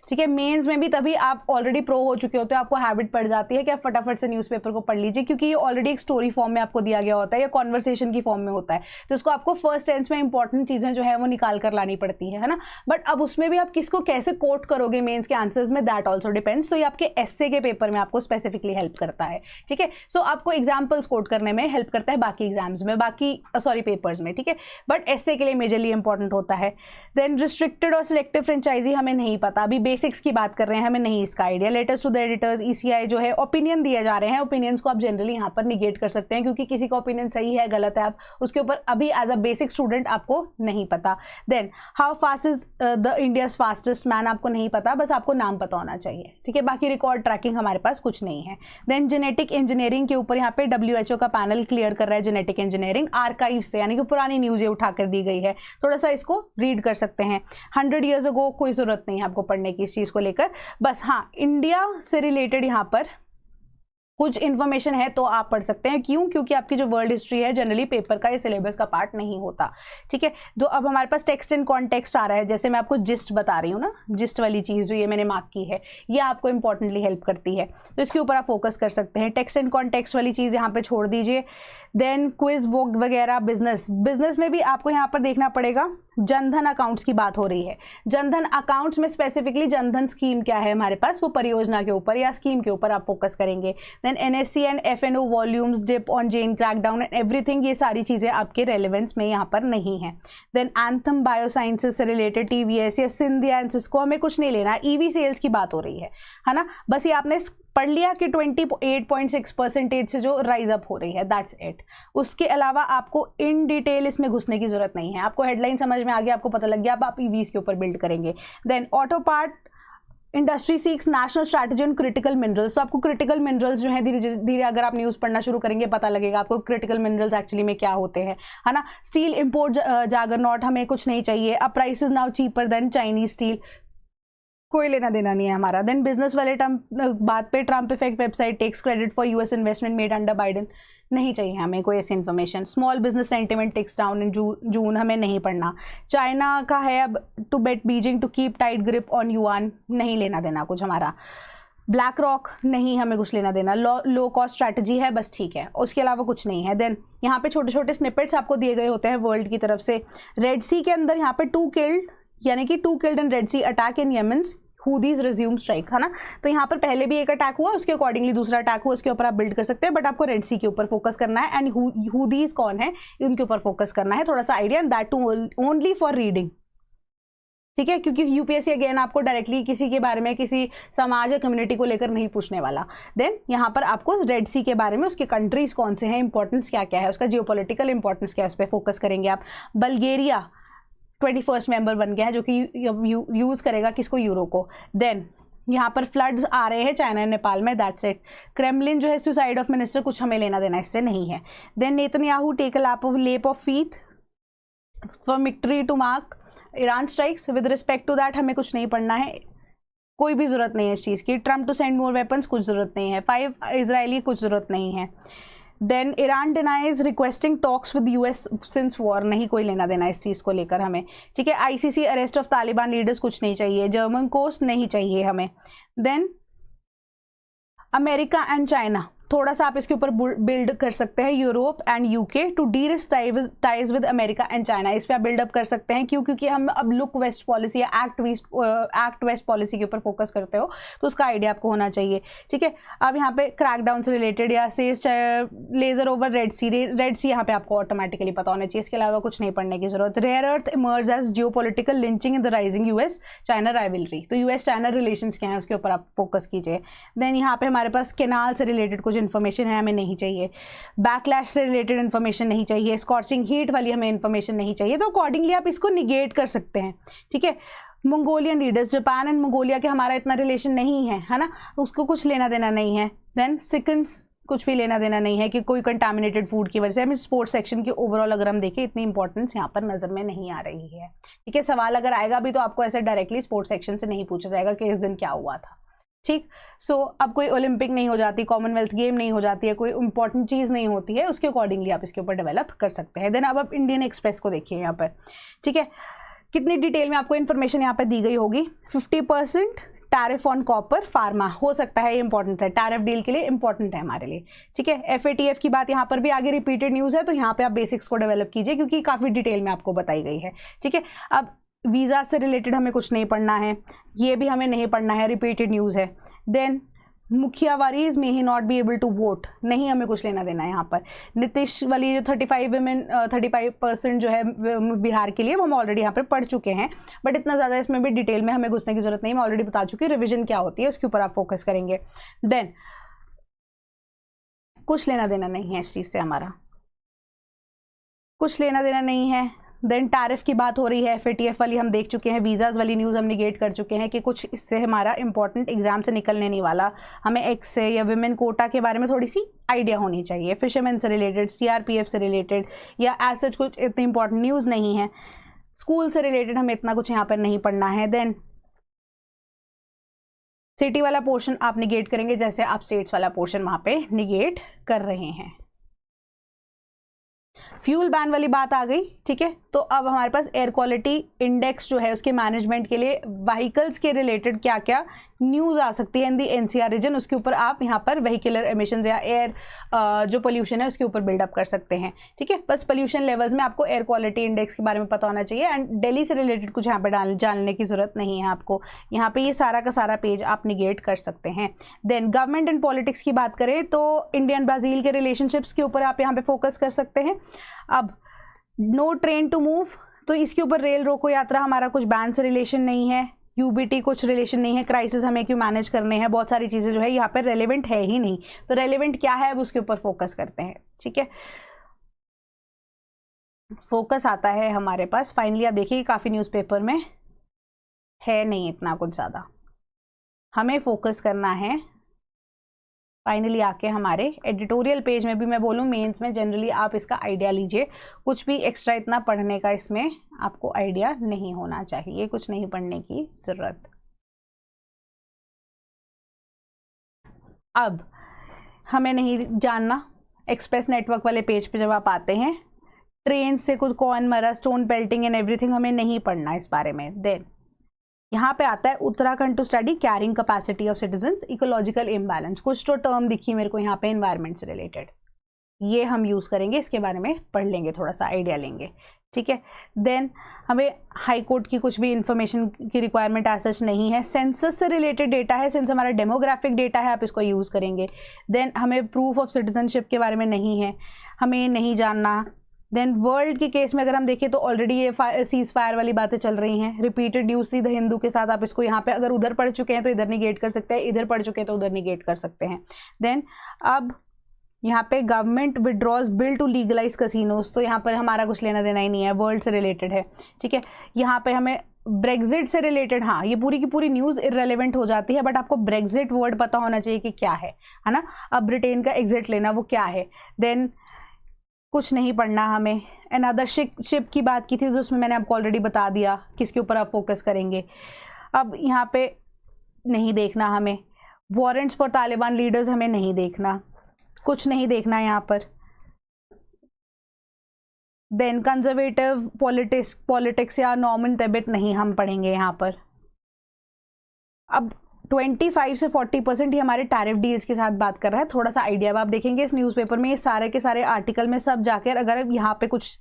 Speaker 1: ठीक है। मेंस में भी तभी आप ऑलरेडी प्रो हो चुके होते हो, आपको हैबिट पड़ जाती है कि आप फटाफट से न्यूज़पेपर को पढ़ लीजिए, क्योंकि ये ऑलरेडी एक स्टोरी फॉर्म में आपको दिया गया होता है या कॉन्वर्सेशन की फॉर्म में होता है, तो इसको आपको फर्स्ट टेंस में इंपॉर्टेंट चीज़ें जो है वो निकाल कर लानी पड़ती है ना। बट अब उसमें भी आप किसको कैसे कोट करोगे मेंस के आंसर्स में, दैट ऑल्सो डिपेंड्स। तो ये आपके एस्से के पेपर में आपको स्पेसिफिकली हेल्प करता है, ठीक है। सो आपको एग्जाम्पल्स कोट करने में हेल्प करता है बाकी एग्जाम्स में, बाकी पेपर्स में, ठीक है, बट एस्से के लिए मेजरली इंपॉर्टेंट होता है। देन रिस्ट्रिक्टेड और सिलेक्टिव फ्रेंचाइजी हमें नहीं पता, अभी बेसिक्स की बात कर रहे हैं, हमें नहीं इसका idea. Letters to the editors, ECI जो है ओपिनियन दिए जा रहे हैं, ओपिनियंस को आप जनरली यहाँ पर निगेट कर सकते हैं, क्योंकि किसी का ओपिनियन सही है गलत है आप उसके ऊपर अभी एज अ बेसिक स्टूडेंट आपको नहीं पता। Then how fast is the India's fastest man, आपको नहीं पता, बस आपको नाम पता होना चाहिए, ठीक है। बाकी रिकॉर्ड ट्रैकिंग हमारे पास कुछ नहीं है। देन जेनेटिक इंजीनियरिंग के ऊपर यहाँ पे WHO का पैनल क्लियर कर रहा है जेनेटिक इंजीनियरिंग आर्काइव से, यानी कि पुरानी न्यूज़ उठाकर दी गई है, थोड़ा सा इसको रीड कर सकते हैं। 100 ईयर्स अगो कोई ज़रूरत नहीं है आपको पढ़ने की इस चीज़ को लेकर, बस हाँ इंडिया से रिलेटेड यहाँ पर कुछ इन्फॉर्मेशन है तो आप पढ़ सकते हैं। क्यों? क्योंकि आपकी जो वर्ल्ड हिस्ट्री है जनरली पेपर का या सिलेबस का पार्ट नहीं होता, ठीक है। तो अब हमारे पास टेक्स्ट एंड कॉन्टेक्स्ट आ रहा है, जैसे मैं आपको जिस्ट बता रही हूँ ना, जिस्ट वाली चीज़ जो ये मैंने मार्क की है, ये आपको इंपॉर्टेंटली हेल्प करती है, तो इसके ऊपर आप फोकस कर सकते हैं। टेक्स्ट एंड कॉन्टेक्स्ट वाली चीज़ यहाँ पे छोड़ दीजिए। देन क्विज वोक वगैरह, बिजनेस में भी आपको यहाँ पर देखना पड़ेगा। जनधन अकाउंट्स की बात हो रही है, जनधन अकाउंट्स में स्पेसिफिकली जनधन स्कीम क्या है हमारे पास, वो परियोजना के ऊपर या स्कीम के ऊपर आप फोकस करेंगे। Then NSC and FNO volumes, dip on gen crackdown and everything, ये सारी चीज़ें आपके रेलेवेंस में यहाँ पर नहीं है। देन एंथम बायोसाइंसेस से रिलेटेड TVS या सिंधिया एंड सिस्को, हमें कुछ नहीं लेना, EV सेल्स की बात हो रही है ना। बस ये आपने पढ़ लिया कि 28.6% से जो राइज अप हो रही है, दैट्स इट। उसके अलावा आपको इन डिटेल इसमें घुसने की जरूरत नहीं है, आपको हेडलाइन समझ में आ गया, आपको पता लग गया, अब आप EVs के ऊपर बिल्ड करेंगे। Then auto part industry seeks national strategy on critical minerals, तो आपको क्रिटिकल मिनरल्स जो है धीरे धीरे अगर आप न्यूज़ पढ़ना शुरू करेंगे पता लगेगा आपको क्रिटिकल मिनरल्स एक्चुअली में क्या होते हैं, है ना। स्टील इंपोर्ट जागरनॉट, हमें कुछ नहीं चाहिए। अब price is now cheaper than Chinese steel, कोई लेना देना नहीं है हमारा। देन बिजनेस वाले बात पे, Trump effect website takes credit for US investment made under Biden, नहीं चाहिए हमें कोई ऐसी information. Small business sentiment takes down in June, हमें नहीं पढ़ना। चाइना का है अब to bet Beijing to keep tight grip on yuan, नहीं लेना देना कुछ हमारा। ब्लैक रॉक, नहीं हमें कुछ लेना देना, लो कॉस्ट स्ट्रैटेजी है बस, ठीक है, उसके अलावा कुछ नहीं है। देन यहाँ पे छोटे छोटे स्निपेट्स आपको दिए गए होते हैं वर्ल्ड की तरफ से। रेड सी के अंदर यहाँ पे 2 किल्ड, यानी कि 2 killed in Red Sea attack in Yemen's, Houthis resume strike, है ना। तो यहाँ पर पहले भी एक अटैक हुआ, उसके अकॉर्डिंगली दूसरा अटैक हुआ, उसके ऊपर आप बिल्ड कर सकते हैं, बट आपको रेड सी के ऊपर फोकस करना है। एंड हुदीज कौन है उनके ऊपर फोकस करना है, थोड़ा सा idea, and that too only for reading, ठीक है, क्योंकि UPSC अगेन आपको डायरेक्टली किसी के बारे में, किसी समाज या कम्युनिटी को लेकर नहीं पूछने वाला। देन यहाँ पर आपको रेड सी के बारे में, उसके कंट्रीज कौन से हैं, इंपॉर्टेंस क्या क्या है, उसका जियोपॉलिटिकल इंपॉर्टेंस क्या है, उस पर फोकस करेंगे आप। बल्गेरिया 21st मेंबर बन गया है, जो कि यूज़ करेगा किसको, यूरो को। देन यहाँ पर फ्लड्स आ रहे हैं चाइना एंड नेपाल में, दैट्स इट। क्रेमलिन जो है सुसाइड ऑफ मिनिस्टर, कुछ हमें लेना देना इससे नहीं है। Then Netanyahu take a leap of faith for victory to mark Iran strikes, with respect to that हमें कुछ नहीं पढ़ना है, कोई भी ज़रूरत नहीं है इस चीज़ की। Trump to send more weapons, कुछ ज़रूरत नहीं है। 5 इजरायली, कुछ ज़रूरत नहीं है। Then Iran denies requesting talks with US since war, नहीं कोई लेना देना इस चीज़ को लेकर हमें, ठीक है। ICC arrest of Taliban leaders, कुछ नहीं चाहिए। जर्मन कोस्ट नहीं चाहिए हमें। देन अमेरिका एंड चाइना, थोड़ा सा आप इसके ऊपर बिल्ड कर सकते हैं। Europe and UK to de-risk ties with America and China, इस पर आप बिल्डअप कर सकते हैं। क्यों? क्योंकि हम अब लुक वेस्ट पॉलिसी या एक्ट वेस्ट पॉलिसी के ऊपर फोकस करते हो, तो उसका आइडिया आपको होना चाहिए, ठीक है। अब यहाँ पे क्रैकडाउन से रिलेटेड या सेज लेजर ओवर रेड सी यहाँ पे आपको ऑटोमेटिकली पता होना चाहिए, इसके अलावा कुछ नहीं पढ़ने की जरूरत। Rare earth emerge as geopolitical lynching in the rising US China rivalry, तो US चाइना रिलेशंस क्या है उसके ऊपर आप फोकस कीजिए। देन यहाँ पे हमारे पास केनाल से रिलेटेड कुछ इन्फॉर्मेशन है, हमें नहीं चाहिए। बैकलैश से रिलेटेड इन्फॉर्मेशन नहीं चाहिए। स्कॉर्चिंग हीट वाली हमें इन्फॉर्मेशन नहीं चाहिए, तो अकॉर्डिंगली आप इसको निगेट कर सकते हैं, ठीक है। Mongolian leaders, Japan and Mongolia के हमारा इतना रिलेशन नहीं है ना, उसको कुछ लेना देना नहीं है। देन सिकन्स, कुछ भी लेना देना नहीं है कि कोई कंटामिनेटेड फूड की वजह से। हमें स्पोर्ट्स सेक्शन की ओवरऑल अगर हम देखें, इतनी इंपॉर्टेंस यहाँ पर नजर में नहीं आ रही है, ठीक है। सवाल अगर आएगा भी तो आपको ऐसे डायरेक्टली स्पोर्ट्स सेक्शन से नहीं पूछा जाएगा कि इस दिन क्या हुआ था, ठीक। सो अब कोई ओलंपिक नहीं हो जाती, कॉमनवेल्थ गेम नहीं हो जाती है, कोई इंपॉर्टेंट चीज़ नहीं होती है, उसके अकॉर्डिंगली आप इसके ऊपर डेवलप कर सकते हैं। देन अब आप इंडियन एक्सप्रेस को देखिए यहाँ पर, ठीक है। कितनी डिटेल में आपको इन्फॉर्मेशन यहाँ पे दी गई होगी, 50% टैरिफ ऑन कॉपर फार्मा, हो सकता है ये इंपॉर्टेंट है, टैरिफ डील के लिए इंपॉर्टेंट है हमारे लिए, ठीक है। FATF की बात यहाँ पर भी आगे रिपीटेड न्यूज़ है, तो यहाँ पे आप बेसिक्स को डेवलप कीजिए क्योंकि काफ़ी डिटेल में आपको बताई गई है, ठीक है। अब वीज़ा से रिलेटेड हमें कुछ नहीं पढ़ना है, ये भी हमें नहीं पढ़ना है, रिपीटेड न्यूज़ है। Then mukhiya worries may he not be able to vote, नहीं हमें कुछ लेना देना है यहाँ पर। नीतीश वाली जो 35% जो है बिहार के लिए, वो हम ऑलरेडी यहाँ पर पढ़ चुके हैं, बट इतना ज़्यादा इसमें भी डिटेल में हमें घुसने की जरूरत नहीं, मैं ऑलरेडी बता चुकी हूँ रिविजन क्या होती है, उसके ऊपर आप फोकस करेंगे। देन कुछ लेना देना नहीं है इस चीज़ से, हमारा कुछ लेना देना नहीं है। देन टैरिफ की बात हो रही है, FATF वाली हम देख चुके हैं, वीज़ाज़ वाली न्यूज़ हम निगेट कर चुके हैं कि कुछ इससे हमारा इंपॉर्टेंट एग्जाम से निकलने नहीं वाला। हमें एक्स से या विमेन कोटा के बारे में थोड़ी सी आइडिया होनी चाहिए, फिशरमैन से रिलेटेड, CRPF से रिलेटेड, या एज सच कुछ इतनी इंपॉर्टेंट न्यूज़ नहीं है। स्कूल से रिलेटेड हमें इतना कुछ यहाँ पर नहीं पढ़ना है। देन सिटी वाला पोर्शन आप निगेट करेंगे जैसे आप स्टेट्स वाला पोर्शन वहाँ पे निगेट कर रहे हैं। फ्यूल बैन वाली बात आ गई, ठीक है। तो अब हमारे पास एयर क्वालिटी इंडेक्स जो है उसके मैनेजमेंट के लिए व्हीकल्स के रिलेटेड क्या क्या न्यूज़ आ सकती है इन दी NCR रीजन, उसके ऊपर आप यहाँ पर व्हीकुलर एमिशंस या एयर जो पोल्यूशन है उसके ऊपर बिल्डअप कर सकते हैं, ठीक है। बस पोल्यूशन लेवल्स में आपको एयर क्वालिटी इंडेक्स के बारे में पता होना चाहिए, एंड दिल्ली से रिलेटेड कुछ यहाँ पर जानने की ज़रूरत नहीं है आपको। यहाँ पे ये सारा का सारा पेज आप निगेट कर सकते हैं। देन गवर्नमेंट एंड पॉलिटिक्स की बात करें तो इंडियन ब्राज़ील के रिलेशनशिप्स के ऊपर आप यहाँ पे फोकस कर सकते हैं। अब नो ट्रेन टू मूव, तो इसके ऊपर रेल रोको यात्रा हमारा कुछ बैन से रिलेशन नहीं है, UBT कुछ रिलेशन नहीं है, क्राइसिस हमें क्यों मैनेज करने हैं, बहुत सारी चीज़ें जो है यहाँ पर रेलेवेंट है ही नहीं, तो रेलेवेंट क्या है अब उसके ऊपर फोकस करते हैं, ठीक है। फोकस आता है हमारे पास फाइनली, आप देखिए काफ़ी न्यूज़पेपर में है नहीं इतना कुछ ज़्यादा, हमें फोकस करना है फाइनली आके हमारे एडिटोरियल पेज में भी। मैं बोलूँ मेंस में जनरली आप इसका आइडिया लीजिए, कुछ भी एक्स्ट्रा इतना पढ़ने का इसमें आपको आइडिया नहीं होना चाहिए, कुछ नहीं पढ़ने की ज़रूरत। अब हमें नहीं जानना एक्सप्रेस नेटवर्क वाले पेज पे जब आप आते हैं, ट्रेन से कुछ कौन मरा, स्टोन पेल्टिंग एंड एवरीथिंग हमें नहीं पढ़ना इस बारे में। देन यहाँ पे आता है Uttarakhand to study carrying capacity of citizens, ecological imbalance, कुछ तो टर्म दिखी मेरे को यहाँ पे एनवायरनमेंट से रिलेटेड, ये हम यूज़ करेंगे, इसके बारे में पढ़ लेंगे, थोड़ा सा आइडिया लेंगे, ठीक है। देन हमें हाई कोर्ट की कुछ भी इंफॉर्मेशन की रिक्वायरमेंट एज सच नहीं है, सेंसस से रिलेटेड डेटा है, सिंस हमारा डेमोग्राफिक डेटा है आप इसको यूज़ करेंगे। देन हमें प्रूफ ऑफ सिटीजनशिप के बारे में नहीं है, हमें नहीं जानना। देन वर्ल्ड के केस में अगर हम देखें तो ऑलरेडी ये सीज फायर वाली बातें चल रही हैं, रिपीटेड न्यूज़ द हिंदू के साथ आप इसको यहाँ पे अगर उधर पढ़ चुके हैं तो इधर निगेट कर सकते हैं, इधर पढ़ चुके हैं तो उधर निगेट कर सकते हैं। देन अब यहाँ पे government withdraws bill to legalise casinos, तो यहाँ पर हमारा कुछ लेना देना ही नहीं है, वर्ल्ड से रिलेटेड है, ठीक है। यहाँ पे हमें ब्रेग्जिट से रिलेटेड, हाँ ये पूरी की पूरी न्यूज़ इररेलेवेंट हो जाती है, बट आपको ब्रेग्जिट वर्ड पता होना चाहिए कि क्या है ना। अब ब्रिटेन का एग्जिट लेना वो क्या है। देन कुछ नहीं पढ़ना हमें। अनदर शिप की बात की थी तो उसमें मैंने आपको ऑलरेडी बता दिया किसके ऊपर आप फोकस करेंगे। अब यहाँ पे नहीं देखना हमें, वारंट्स फॉर तालिबान लीडर्स हमें नहीं देखना, कुछ नहीं देखना यहाँ पर। देन कंजर्वेटिव पॉलिटिक्स या नॉर्मन तेबिट नहीं हम पढ़ेंगे यहाँ पर। अब 25 से 40% ही हमारे टैरिफ डील्स के साथ बात कर रहा है, थोड़ा सा आइडिया अब आप देखेंगे इस न्यूज़पेपर में, ये सारे के सारे आर्टिकल में सब जाकर अगर यहाँ पे कुछ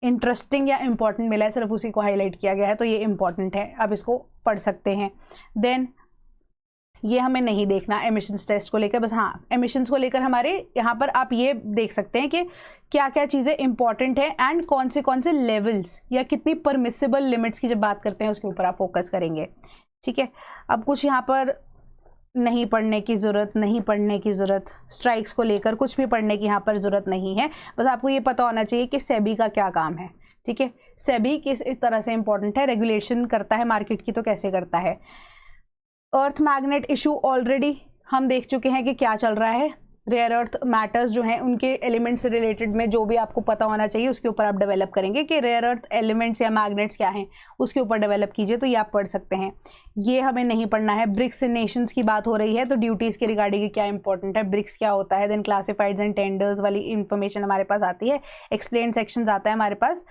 Speaker 1: इंटरेस्टिंग या इंपॉर्टेंट मिला है सिर्फ उसी को हाईलाइट किया गया है तो ये इंपॉर्टेंट है, आप इसको पढ़ सकते हैं। देन ये हमें नहीं देखना एमिशंस टेस्ट को लेकर, बस हाँ एमिशंस को लेकर हमारे यहाँ पर आप ये देख सकते हैं कि क्या क्या चीज़ें इंपॉर्टेंट है एंड कौन से लेवल्स या कितनी परमिसिबल लिमिट्स की जब बात करते हैं उसके ऊपर आप फोकस करेंगे, ठीक है। अब कुछ यहाँ पर नहीं पढ़ने की ज़रूरत, स्ट्राइक्स को लेकर कुछ भी पढ़ने की यहाँ पर ज़रूरत नहीं है, बस आपको ये पता होना चाहिए कि सेबी का क्या काम है, ठीक है। सेबी किस तरह से इंपॉर्टेंट है, रेगुलेशन करता है मार्केट की तो कैसे करता है। अर्थ मैग्नेट इशू ऑलरेडी हम देख चुके हैं कि क्या चल रहा है, रेयर अर्थ मैटर्स जो हैं उनके एलिमेंट्स से रिलेटेड में जो भी आपको पता होना चाहिए उसके ऊपर आप डेवलप करेंगे कि रेयर अर्थ एलिमेंट्स या मैग्नेट्स क्या हैं उसके ऊपर डेवलप कीजिए, तो ये आप पढ़ सकते हैं। ये हमें नहीं पढ़ना है। ब्रिक्स नेशंस की बात हो रही है तो ड्यूटीज़ के रिगार्डिंग क्या इंपॉर्टेंट है, ब्रिक्स क्या होता है, देन क्लासिफाइड्स एंड टेंडर्स वाली इंफॉर्मेशन हमारे पास आती है, एक्सप्लेन सेक्शंस आता है हमारे पास,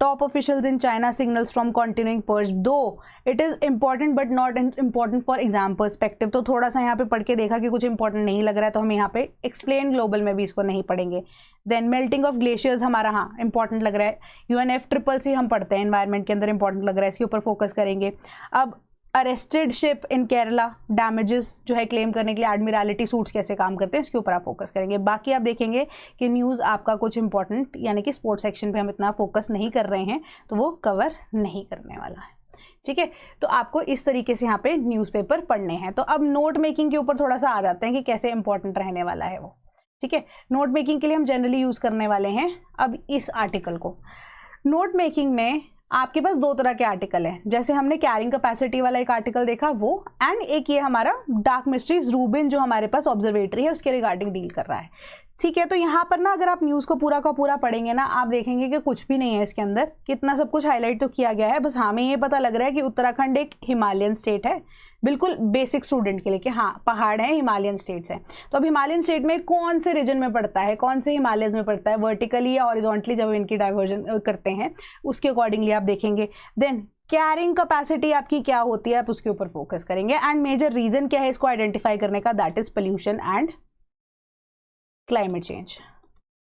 Speaker 1: top officials in China signals from continuing purge, though it is important but not important for exam perspective. तो थोड़ा सा यहाँ पे पढ़ के देखा कि कुछ इंपॉर्टेंट नहीं लग रहा है, तो हम यहाँ पे एक्सप्लेन ग्लोबल में भी इसको नहीं पढ़ेंगे। देन मेल्टिंग ऑफ ग्लेशियर्स हमारा हाँ इंपॉर्टेंट लग रहा है, UNFCCC हम पढ़ते हैं एनवायरमेंट के अंदर, इंपॉर्टेंट लग रहा है, इसके ऊपर फोकस करेंगे। अब अरेस्टेड शिप इन केरला, डैमेजेस जो है क्लेम करने के लिए एडमिरलिटी सूट्स कैसे काम करते हैं, इसके ऊपर आप फोकस करेंगे। बाकी आप देखेंगे कि न्यूज़ आपका कुछ इंपॉर्टेंट यानी कि स्पोर्ट्स सेक्शन पे हम इतना फोकस नहीं कर रहे हैं, तो वो कवर नहीं करने वाला है। ठीक है, तो आपको इस तरीके से यहाँ पे न्यूज़पेपर पढ़ने हैं। तो अब नोट मेकिंग के ऊपर थोड़ा सा आ जाते हैं कि कैसे इंपॉर्टेंट रहने वाला है वो। ठीक है, नोट मेकिंग के लिए हम जनरली यूज़ करने वाले हैं अब इस आर्टिकल को। नोट मेकिंग में आपके पास दो तरह के आर्टिकल हैं, जैसे हमने कैरिंग कैपेसिटी वाला एक आर्टिकल देखा वो, एंड एक ये हमारा डार्क मिस्ट्रीज रूबिन जो हमारे पास ऑब्जर्वेटरी है उसके रिगार्डिंग डील कर रहा है। ठीक है, तो यहाँ पर ना अगर आप न्यूज़ को पूरा का पूरा पढ़ेंगे ना, आप देखेंगे कि कुछ भी नहीं है इसके अंदर, कितना सब कुछ हाईलाइट तो किया गया है, बस हमें ये पता लग रहा है कि उत्तराखंड एक हिमालयन स्टेट है, बिल्कुल बेसिक स्टूडेंट के लिए कि हाँ पहाड़ है, हिमालयन स्टेट्स हैं। तो अब हिमालयन स्टेट में कौन से रीजन में पड़ता है, कौन से हिमालयज में पड़ता है, वर्टिकली या हॉरिजॉन्टली, जब इनकी डाइवर्जन करते हैं उसके अकॉर्डिंगली आप देखेंगे। देन कैरिंग कैपेसिटी आपकी क्या होती है, आप उसके ऊपर फोकस करेंगे। एंड मेजर रीजन क्या है इसको आइडेंटिफाई करने का, that is pollution and climate change.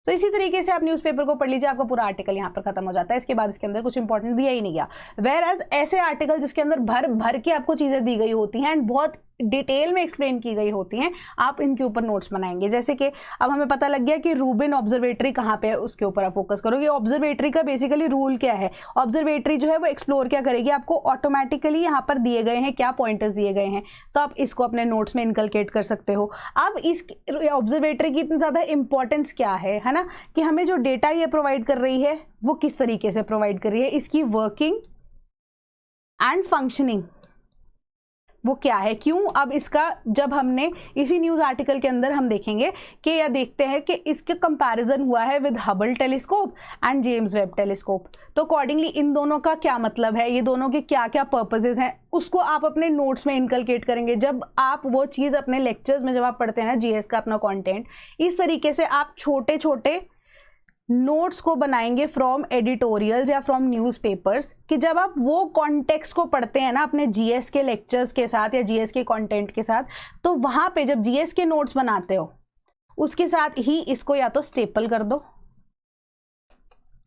Speaker 1: तो इसी तरीके से आप न्यूज़पेपर को पढ़ लीजिए, आपका पूरा आर्टिकल यहाँ पर खत्म हो जाता है। इसके बाद इसके अंदर कुछ इंपॉर्टेंट दिया ही नहीं गया। वेयर एज ऐसे आर्टिकल जिसके अंदर भर भर के आपको चीज़ें दी गई होती हैं एंड बहुत डिटेल में एक्सप्लेन की गई होती हैं, आप इनके ऊपर नोट्स बनाएंगे। जैसे कि अब हमें पता लग गया कि रूबिन ऑब्जर्वेटरी कहाँ पे है, उसके ऊपर आप फोकस करोगे। ऑब्जर्वेटरी का बेसिकली रूल क्या है, ऑब्जर्वेटरी जो है वो एक्सप्लोर क्या करेगी, आपको ऑटोमेटिकली यहाँ पर दिए गए हैं क्या पॉइंटर्स दिए गए हैं, तो आप इसको अपने नोट्स में इनकलकेट कर सकते हो। अब इस ऑब्जर्वेटरी की इतनी ज़्यादा इंपॉर्टेंस क्या है ना, कि हमें जो डेटा ये प्रोवाइड कर रही है वो किस तरीके से प्रोवाइड कर रही है, इसकी वर्किंग एंड फंक्शनिंग वो क्या है, क्यों। अब इसका जब हमने इसी न्यूज़ आर्टिकल के अंदर हम देखेंगे कि या देखते हैं कि इसके कंपैरिजन हुआ है with Hubble telescope and James Webb telescope, तो अकॉर्डिंगली इन दोनों का क्या मतलब है, ये दोनों के क्या क्या पर्पसेस हैं, उसको आप अपने नोट्स में इनकलकेट करेंगे। जब आप वो चीज़ अपने लेक्चर्स में जब आप पढ़ते हैं ना जीएस का अपना कंटेंट, इस तरीके से आप छोटे छोटे नोट्स को बनाएंगे फ्रॉम एडिटोरियल्स या फ्रॉम न्यूज़पेपर्स, कि जब आप वो कॉन्टेक्स्ट को पढ़ते हैं ना अपने जीएस के लेक्चर्स के साथ या जीएस के कंटेंट के साथ, तो वहाँ पे जब जीएस के नोट्स बनाते हो उसके साथ ही इसको या तो स्टेपल कर दो,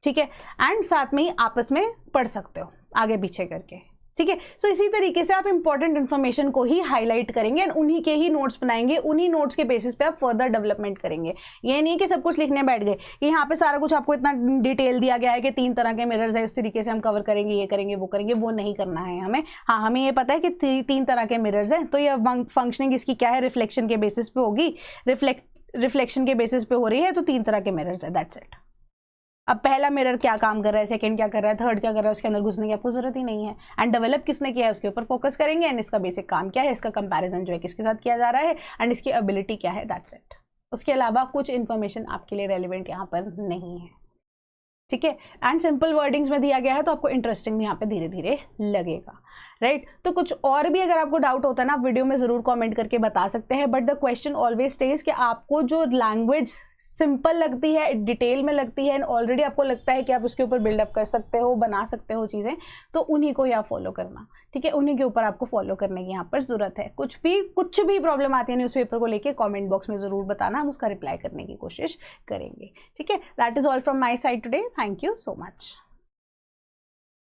Speaker 1: ठीक है, एंड साथ में ही आपस में पढ़ सकते हो आगे पीछे करके। ठीक है, सो इसी तरीके से आप इंपॉर्टेंट इन्फॉर्मेशन को ही हाईलाइट करेंगे एंड उन्हीं के ही नोट्स बनाएंगे, उन्हीं नोट्स के बेसिस पे आप फर्दर डेवलपमेंट करेंगे। ये नहीं कि सब कुछ लिखने बैठ गए कि यहाँ पे सारा कुछ आपको इतना डिटेल दिया गया है कि 3 तरह के मिरर्स है, इस तरीके से हम कवर करेंगे, ये करेंगे वो करेंगे, वो नहीं करना है हमें। हाँ, हमें ये पता है कि 3 तरह के मिरर्स हैं, तो ये फंक्शनिंग इसकी क्या है, रिफ्लेक्शन के बेसिस पे होगी, रिफ्लेक्शन के बेसिस पे हो रही है, तो 3 तरह के मिरर्स है, दैट्स इट। अब पहला मिरर क्या काम कर रहा है, सेकंड क्या कर रहा है, थर्ड क्या कर रहा है, उसके अंदर घुसने की आपको जरूरत ही नहीं है। एंड डेवलप किसने किया है उसके ऊपर फोकस करेंगे, एंड इसका बेसिक काम क्या है, इसका कंपैरिजन जो है किसके साथ किया जा रहा है, एंड इसकी एबिलिटी क्या है, दैट्स इट। उसके अलावा कुछ इन्फॉर्मेशन आपके लिए रेलिवेंट यहाँ पर नहीं है। ठीक है, एंड सिंपल वर्डिंग्स में दिया गया है, तो आपको इंटरेस्टिंग भी यहाँ पे धीरे धीरे लगेगा, राइट। तो कुछ और भी अगर आपको डाउट होता है ना, आप वीडियो में ज़रूर कमेंट करके बता सकते हैं, but the question always stage कि आपको जो लैंग्वेज सिंपल लगती है, डिटेल में लगती है, एंड ऑलरेडी आपको लगता है कि आप उसके ऊपर बिल्डअप कर सकते हो, बना सकते हो चीज़ें, तो उन्हीं को यहाँ फॉलो करना। ठीक है, उन्हीं के ऊपर आपको फॉलो करने की यहाँ पर ज़रूरत है। कुछ भी प्रॉब्लम आती है न्यूज़पेपर को लेके, कमेंट बॉक्स में ज़रूर बताना, हम उसका रिप्लाई करने की कोशिश करेंगे। ठीक है, that is all from my side today, thank you so much.